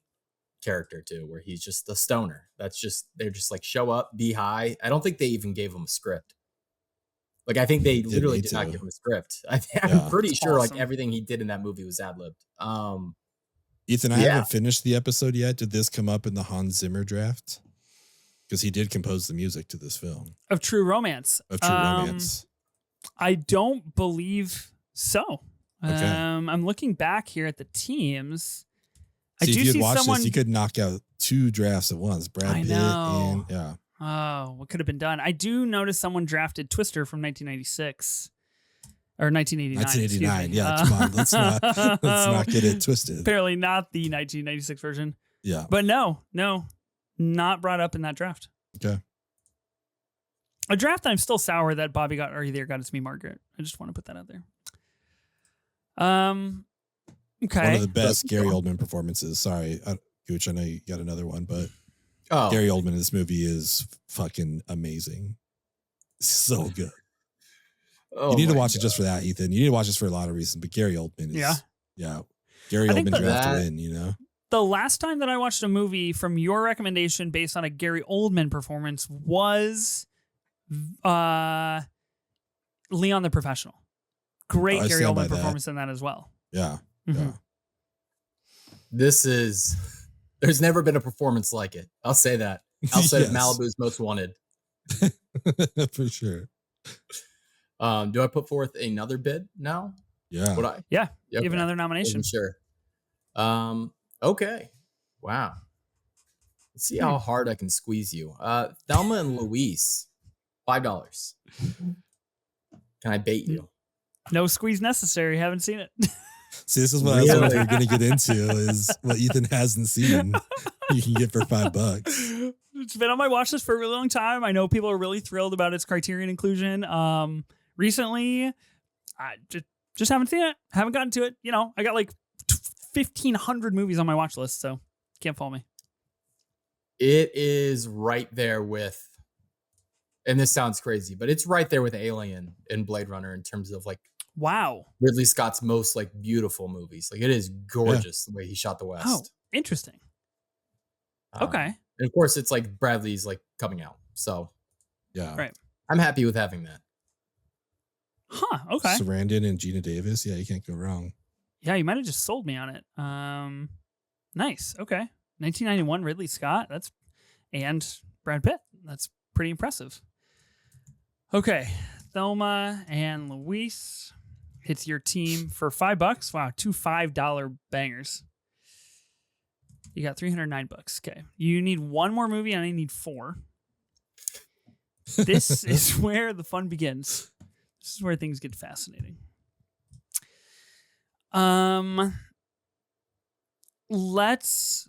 character too, where he's just a stoner. They're just like show up, be high. I don't think they even gave him a script. Like I think they literally did not give him a script. I'm pretty sure awesome. like everything he did in that movie was ad-libbed. Ethan, I haven't finished the episode yet. Did this come up in the Hans Zimmer draft? Because he did compose the music to this film Of True Romance. of True Romance. I don't believe so. Okay. I'm looking back here at the teams. See, if I do you see had watched someone. this, you could knock out 2 drafts at once. Brad Pitt know. and Oh, what could have been done? I do notice someone drafted Twister from 1996 or 1989. 1989. Yeah, come on. Let's not get it twisted. Apparently not the 1996 version. Yeah. But no, not brought up in that draft. Okay. A draft I'm still sour that Bobby got, or either got it to me, Margaret. I just want to put that out there. Okay. One of the best Gary Oldman performances. Sorry, Gooch, I know you got another one, but Oh, Gary Oldman in this movie is fucking amazing. So good. You need to watch it just for that, Ethan. You need to watch this for a lot of reasons, but Gary Oldman is yeah. Gary I think Oldman draft to win, you know. The last time that I watched a movie from your recommendation based on a Gary Oldman performance was Leon the Professional. Great I Gary stand by Oldman that. performance in that as well. Yeah. Mhm. There's never been a performance like it. I'll say that. Outside of Yes. Malibu's Most Wanted. Yeah. For sure. Do I put forth another bid now? Yeah. Would I? Yeah. Yeah, Give okay. another nomination. Sure. Okay. Wow. Let's see how hard I can squeeze you. Thelma and Louise, $5. Can I bait you? No squeeze necessary. Haven't seen it. See, this is what I thought Really? we were going to get into is what Ethan hasn't seen. You can get for $5. It's been on my watch list for a really long time. I know people are really thrilled about its Criterion inclusion. Recently, I just haven't seen it. Haven't gotten to it. You know, I got like 1,500 movies on my watch list, so can't follow me. It is right there with, and this sounds crazy, but it's right there with Alien and Blade Runner in terms of like Wow. Ridley Scott's most like beautiful movies. Like it is gorgeous the way he shot the West. Oh, interesting. Okay. And of course, it's like Bradley's like coming out. So Yeah. Right. I'm happy with having that. Huh. Okay. Sarandon and Gina Davis. Yeah, you can't go wrong. Yeah, you might have just sold me on it. Nice. Okay. 1991 Ridley Scott. And Brad Pitt. That's pretty impressive. Okay. Thelma and Louise hits your team for $5. Wow, 2 $5 bangers. You got $309. Okay. You need one more movie and I need 4. This is where the fun begins. This is where things get fascinating. Let's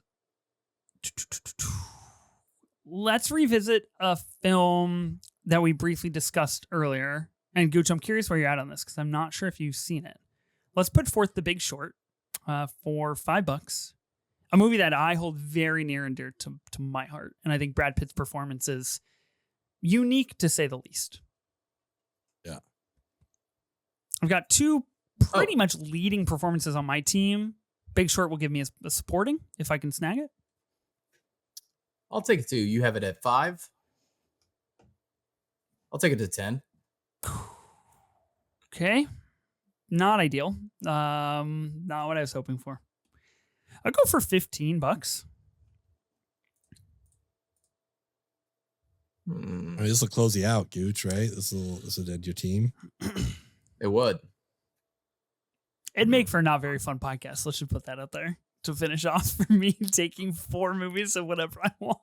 revisit a film that we briefly discussed earlier. And Gooch, I'm curious where you're at on this because I'm not sure if you've seen it. Let's put forth The Big Short for $5. A movie that I hold very near and dear to my heart. And I think Brad Pitt's performance is unique to say the least. Yeah. I've got 2 pretty much leading performances on my team. Big Short will give me a supporting if I can snag it. I'll take it too. You have it at 5. I'll take it to 10. Okay. Not ideal. Not what I was hoping for. I'll go for $15. I mean, this will close you out, Gooch, right? This will end your team. It would. It'd make for a not very fun podcast. Let's just put that out there to finish off for me taking 4 movies of whatever I want.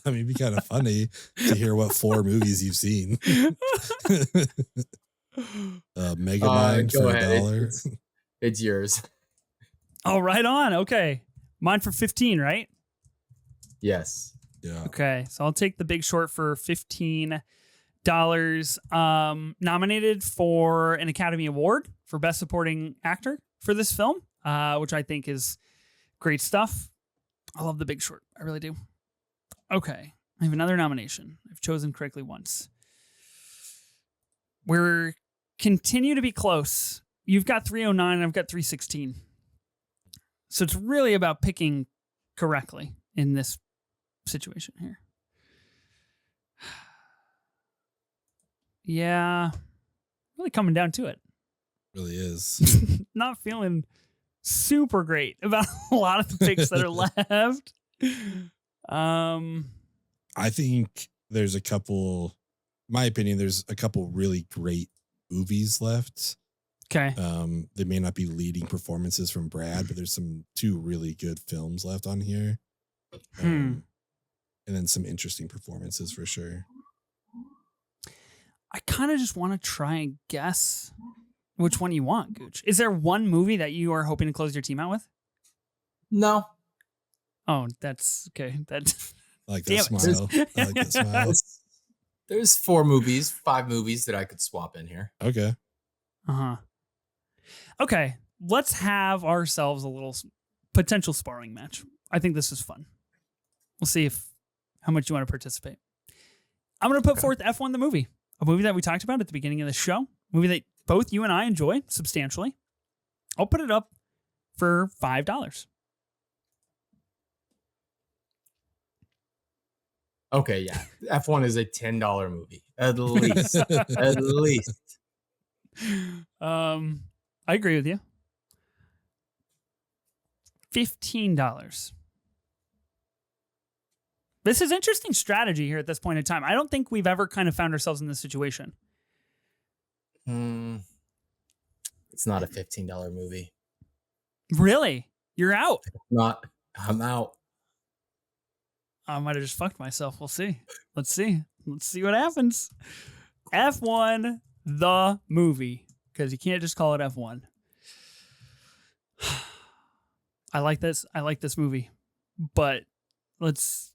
I mean, it'd be kind of funny to hear what 4 movies you've seen. Megamind for $1. It's yours. Oh, right on. Okay. Mine for 15, right? Yes. Yeah. Okay. So I'll take The Big Short for $15. Nominated for an Academy Award for Best Supporting Actor for this film, which I think is great stuff. I love The Big Short. I really do. Okay. I have another nomination. I've chosen correctly once. We're continue to be close. You've got 309 and I've got 316. So it's really about picking correctly in this situation here. Yeah. Really coming down to it. Really is. Not feeling super great about a lot of the picks that are left. I think there's a couple, in my opinion, there's a couple really great movies left. Okay. They may not be leading performances from Brad, but there's 2 really good films left on here. And then some interesting performances for sure. I kind of just want to try and guess which one you want, Gooch. Is there one movie that you are hoping to close your team out with? No. Oh, that's okay. That's I like that smile. I like that smile. There's 5 movies that I could swap in here. Okay. Uh-huh. Okay. Let's have ourselves a little potential sparring match. I think this is fun. We'll see how much you want to participate. I'm going to put forth F1 the movie, a movie that we talked about at the beginning of the show, a movie that both you and I enjoy substantially. I'll put it up for $5. Okay, yeah. F1 is a $10 movie. At least. At least. I agree with you. $15. This is interesting strategy here at this point in time. I don't think we've ever kind of found ourselves in this situation. It's not a $15 movie. Really? You're out? I'm out. I might have just fucked myself. We'll see. Let's see what happens. F1, the movie. Because you can't just call it F1. I like this movie. But let's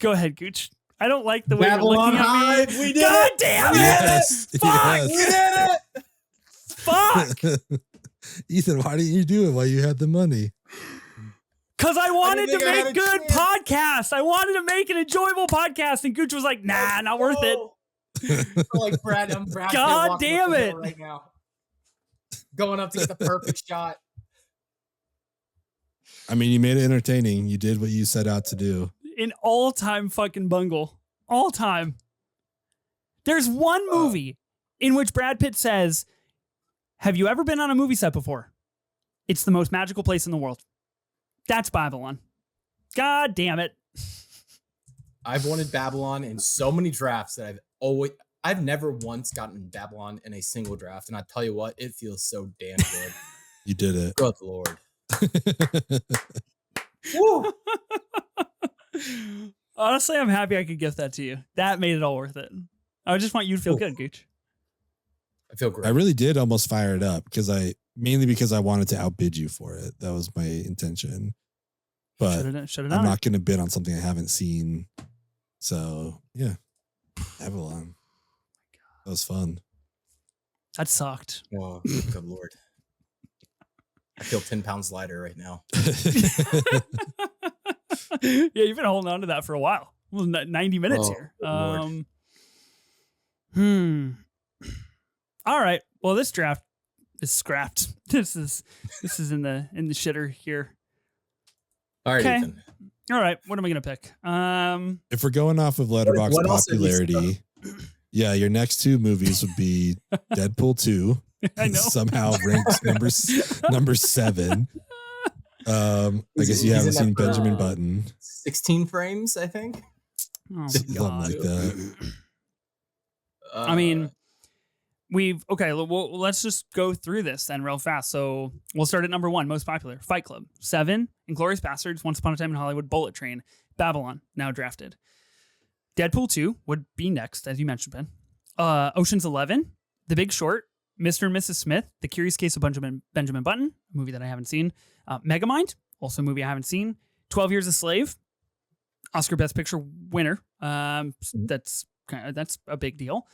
go ahead, Gooch. I don't like the way you're looking at me. We did God it. damn it! Yes. Fuck! Yes. We did it! Fuck! Ethan, why didn't you do it while you had the money? Because I wanted to I make good podcasts. I wanted to make an enjoyable podcast. And Gooch was like, nah, not worth it. Like Brad, I'm Brad. God damn it. Right now. Going up to get the perfect shot. I mean, you made it entertaining. You did what you set out to do. An all-time fucking bungle. All time. There's one movie in which Brad Pitt says, have you ever been on a movie set before? It's the most magical place in the world. That's Babylon. God damn it. I've wanted Babylon in so many drafts that I've never once gotten Babylon in a single draft. And I tell you what, it feels so damn good. You did it. Good Lord. Woo! Honestly, I'm happy I could gift that to you. That made it all worth it. I just want you to feel good, Gooch. I feel great. I really did almost fire it up mainly because I wanted to outbid you for it. That was my intention. But Should've I'm not going to bid on something I haven't seen. So yeah, Babylon. That was fun. That sucked. Oh, good Lord. I feel 10 pounds lighter right now. Yeah, you've been holding on to that for a while. Well, 90 minutes here. Lord. All right. Well, this draft is scrapped. This is in the shitter here. All right, Okay. Ethan. All right. What am I gonna pick? If we're going off of Letterboxd What else have you popularity, Yeah, your next two movies would be Deadpool 2. I know. Somehow ranks number 7. I guess you haven't seen Benjamin Button. 16 frames, I think. Oh, Something God. like that. I mean, let's just go through this then real fast. So we'll start at number 1, most popular, Fight Club. 7, Inglourious Bastards, Once Upon a Time in Hollywood, Bullet Train, Babylon, now drafted. Deadpool 2 would be next, as you mentioned, Ben. Ocean's 11, The Big Short, Mr. and Mrs. Smith, The Curious Case of Benjamin Button, a movie that I haven't seen. Megamind, also a movie I haven't seen. 12 Years a Slave, Oscar Best Picture winner. That's a big deal.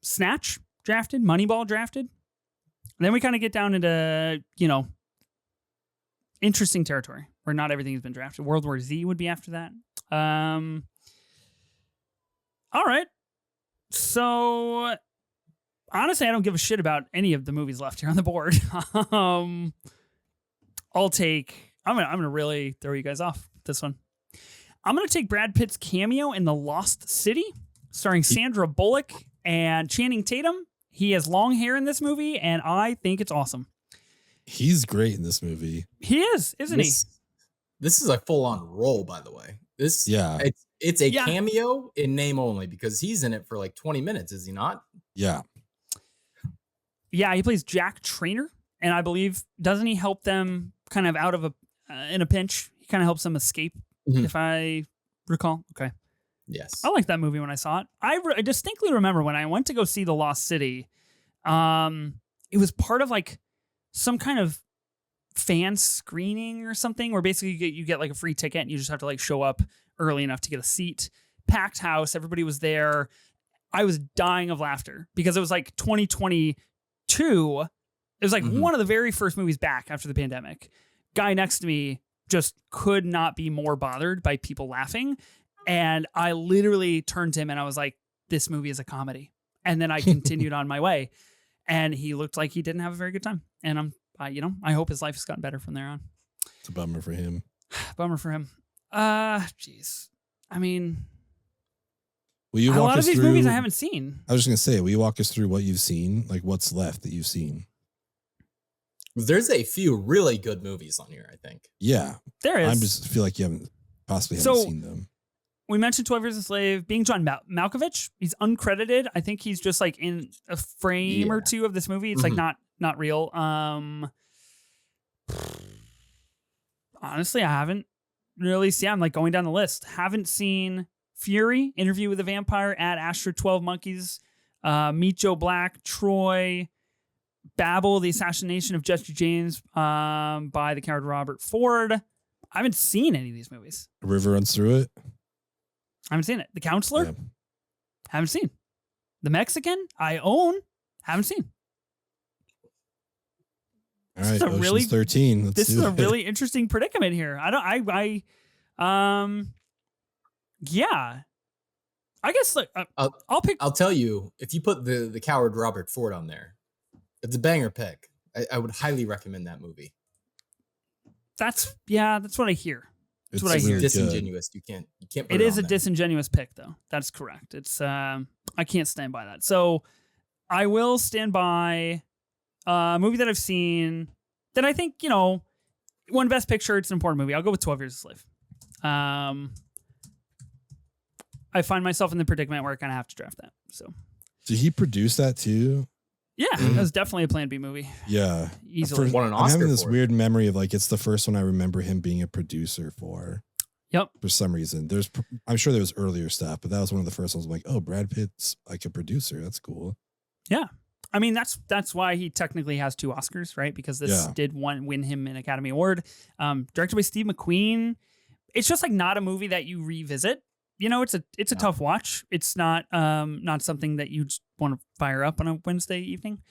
Snatch, drafted. Moneyball, drafted. And then we kind of get down into, interesting territory where not everything has been drafted. World War Z would be after that. All right. So, honestly, I don't give a shit about any of the movies left here on the board. I'm gonna really throw you guys off this one. I'm gonna take Brad Pitt's cameo in The Lost City, starring Sandra Bullock and Channing Tatum. He has long hair in this movie, and I think it's awesome. He's great in this movie. He is, isn't he? This is a full-on role, by the way. It's a cameo in name only because he's in it for like 20 minutes, is he not? Yeah. Yeah, he plays Jack Trainer, and I believe, doesn't he help them kind of out of in a pinch? He kind of helps them escape, if I recall. Okay. Yes. I liked that movie when I saw it. I distinctly remember when I went to go see The Lost City, it was part of like some kind of fan screening or something where basically you get like a free ticket and you just have to like show up early enough to get a seat. Packed house, everybody was there. I was dying of laughter because it was like 2022. It was like one of the very first movies back after the pandemic. Guy next to me just could not be more bothered by people laughing. And I literally turned to him and I was like, this movie is a comedy. And then I continued on my way. And he looked like he didn't have a very good time. And I hope his life has gotten better from there on. It's a bummer for him. Bummer for him. Jeez. I mean, will you a walk lot us of these through, movies I haven't seen. I was just going to say, will you walk us through what you've seen? Like what's left that you've seen? There's a few really good movies on here, I think. Yeah. There is. I just feel like you haven't seen them. We mentioned 12 Years a Slave, being John Malkovich. He's uncredited. I think he's just like in a frame or two of this movie. It's like not real. Honestly, I haven't really seen. I'm like going down the list. Haven't seen Fury, Interview with a Vampire, Ad Astra, 12 Monkeys, Meet Joe Black, Troy, Babel, The Assassination of Jesse James by the coward Robert Ford. I haven't seen any of these movies. A River Runs Through It. I haven't seen it. The Counselor. Yeah. Haven't seen. The Mexican. I own. Haven't seen. All right, Ocean's 13. This is a really interesting predicament here. Yeah. I guess look, I'll pick. I'll tell you, if you put the coward Robert Ford on there, it's a banger pick. I would highly recommend that movie. That's what I hear. That's what I It's hear. disingenuous. You can't. Put it is a there. disingenuous pick, though. That's correct. It's I can't stand by that. So I will stand by a movie that I've seen that I think won Best Picture. It's an important movie. I'll go with 12 Years a Slave. I find myself in the predicament where I kind of have to draft that. So did he produce that too? Yeah, it was definitely a Plan B movie. Yeah, easily won an Oscar. I'm having this for weird memory of like it's the first one I remember him being a producer for. Yep. For some reason, I'm sure there was earlier stuff, but that was one of the first ones. I'm like, oh, Brad Pitt's like a producer. That's cool. Yeah, I mean that's why he technically has 2 Oscars, right? Because this did win him an Academy Award. Directed by Steve McQueen. It's just like not a movie that you revisit. It's a tough watch. It's not something that you just want to fire up on a Wednesday evening.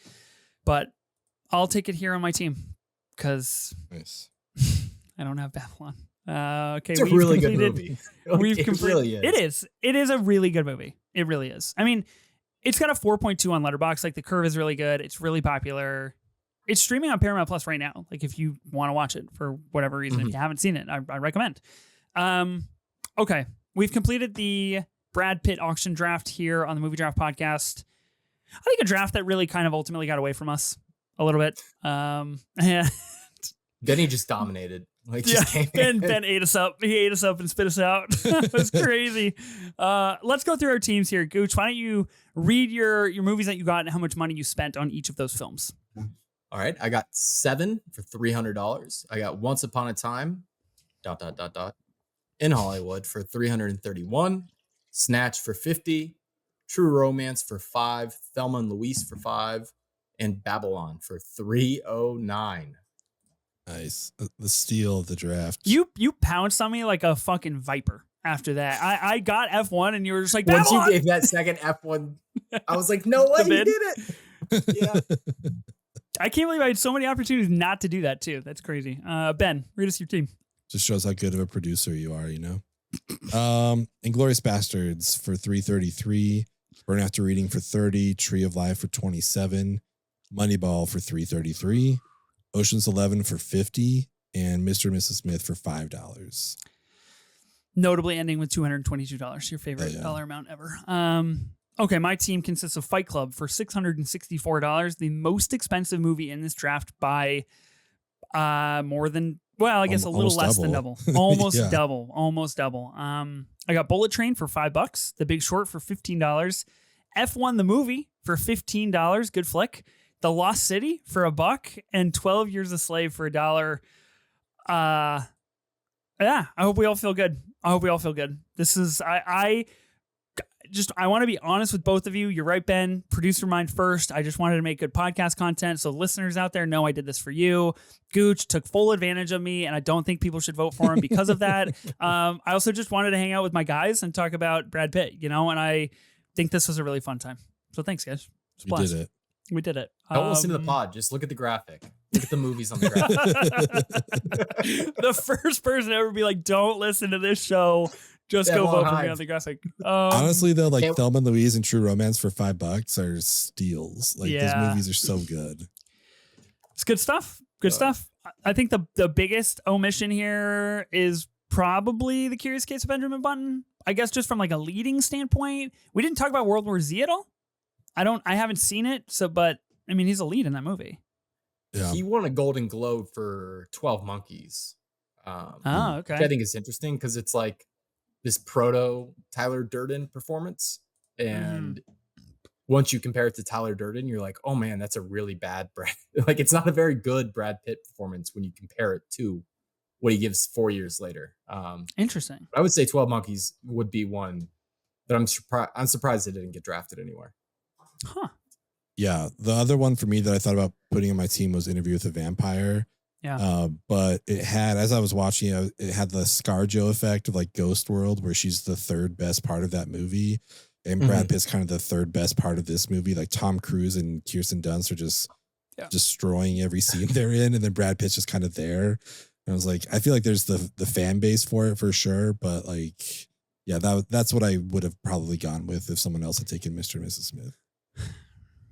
But I'll take it here on my team because nice. I don't have Babylon. Okay, it's a really good movie. It really is. It is a really good movie. It really is. I mean, it's got a 4.2 on Letterboxd. Like the curve is really good. It's really popular. It's streaming on Paramount Plus right now. Like if you want to watch it for whatever reason, if you haven't seen it, I recommend. Okay. We've completed the Brad Pitt auction draft here on the Movie Draft Podcast. I think a draft that really kind of ultimately got away from us a little bit. And Benny just dominated. Like, yeah, just came in. Ben ate us up. He ate us up and spit us out. It was crazy. Let's go through our teams here. Gooch, why don't you read your movies that you got and how much money you spent on each of those films? All right. I got 7 for $300. I got Once Upon a Time, ... in Hollywood for 331, Snatch for 50, True Romance for 5, Thelma and Louise for 5, and Babylon for 309. Nice. The steal of the draft. You pounced on me like a fucking viper after that. I got F1 and you were just like, Once Babylon! you gave that second F1, I was like, no way, you did it. Yeah. I can't believe I had so many opportunities not to do that too. That's crazy. Ben, read us your team. Just shows how good of a producer you are, you know? Inglourious Bastards for 333, Burn After Reading for 30, Tree of Life for 27, Moneyball for 333, Ocean's 11 for 50, and Mr. and Mrs. Smith for $5. Notably ending with $222, your favorite dollar amount ever. Okay, my team consists of Fight Club for $664, the most expensive movie in this draft by more than, well, I guess a little less than double. Almost Yeah. double. I got Bullet Train for $5, The Big Short for $15, F1 the movie for $15, good flick, The Lost City for $1, and 12 Years a Slave for $1. Yeah, I hope we all feel good. This is, I want to be honest with both of you. You're right, Ben. Producer mind first. I just wanted to make good podcast content. So listeners out there know I did this for you. Gooch took full advantage of me, and I don't think people should vote for him because of that. I also just wanted to hang out with my guys and talk about Brad Pitt, and I think this was a really fun time. So thanks, guys. We did it. Don't listen to the pod. Just look at the graphic. Look at the movies on the graphic. The first person to ever be like, don't listen to this show. Just go vote for me on the graphic. Honestly, though, like Thelma and Louise and True Romance for $5 are steals. Like, those movies are so good. It's good stuff. Stuff. I think the biggest omission here is probably The Curious Case of Benjamin Button. I guess just from like a leading standpoint. We didn't talk about World War Z at all. I haven't seen it. But I mean, he's a lead in that movie. Yeah. He won a Golden Globe for 12 Monkeys. Okay. Which I think is interesting because it's like this proto Tyler Durden performance. And once you compare it to Tyler Durden, you're like, oh man, that's a really bad like, it's not a very good Brad Pitt performance when you compare it to what he gives 4 years later. Interesting. I would say 12 Monkeys would be one that I'm surprised it didn't get drafted anywhere. Huh. Yeah. The other one for me that I thought about putting on my team was Interview with a Vampire. Yeah. But it had, as I was watching it had the ScarJo effect of like Ghost World, where she's the third best part of that movie. And Brad Pitt's kind of the third best part of this movie. Like Tom Cruise and Kirsten Dunst are just destroying every scene they're in. And then Brad Pitt's just kind of there. And I was like, I feel like there's the fan base for it for sure. But like, yeah, that's what I would have probably gone with if someone else had taken Mr. and Mrs. Smith.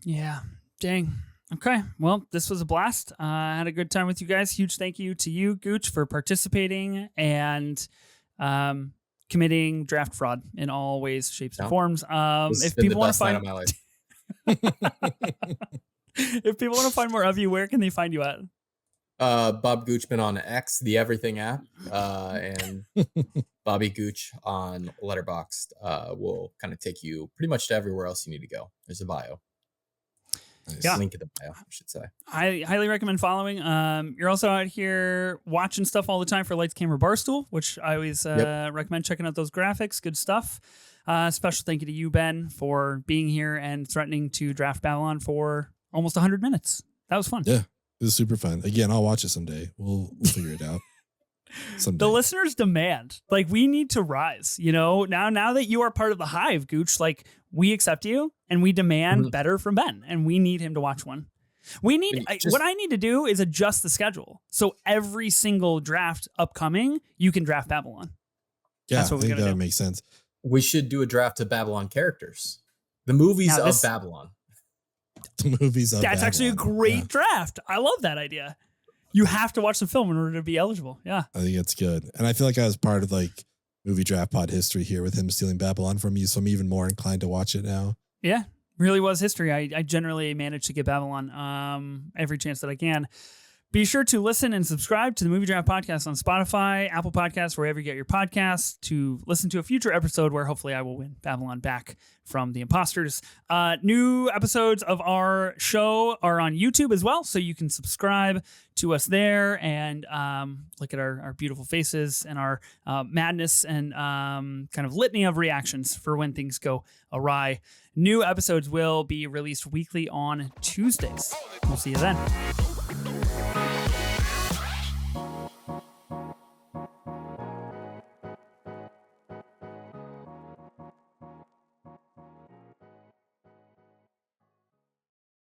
Yeah. Dang. Okay. Well, this was a blast. I had a good time with you guys. Huge thank you to you, Gooch, for participating and committing draft fraud in all ways, shapes, and forms. If people want to find if people want to find more of you, where can they find you at? Bob Goochman on X, the Everything app, and Bobby Gooch on Letterboxd will kind of take you pretty much to everywhere else you need to go. There's a bio. Nice. Yeah. Link in the bio, I should say. I highly recommend following. You're also out here watching stuff all the time for Lights Camera Barstool, which I always recommend checking out those graphics. Good stuff. Special thank you to you, Ben, for being here and threatening to draft Babylon for almost 100 minutes. That was fun. Yeah, it was super fun. Again, I'll watch it someday. We'll figure it out. Someday. The listeners demand, like, we need to rise, now that you are part of the hive, Gooch, like, we accept you and we demand better from Ben, and we need him to watch one. What I need to do is adjust the schedule. So every single draft upcoming, you can draft Babylon. Yeah, that's what I think that do. would make sense. We should do a draft of Babylon characters. The movies of Babylon. The movies of That's Babylon. actually a great draft. I love that idea. You have to watch the film in order to be eligible. Yeah. I think it's good. And I feel like I was part of like movie draft pod history here with him stealing Babylon from you. So I'm even more inclined to watch it now. Yeah, really was history. I generally manage to get Babylon every chance that I can. Be sure to listen and subscribe to the Movie Draft Podcast on Spotify, Apple Podcasts, wherever you get your podcasts, to listen to a future episode where hopefully I will win Babylon back from the imposters. New episodes of our show are on YouTube as well, so you can subscribe to us there and look at our beautiful faces and our madness and kind of litany of reactions for when things go awry. New episodes will be released weekly on Tuesdays. We'll see you then.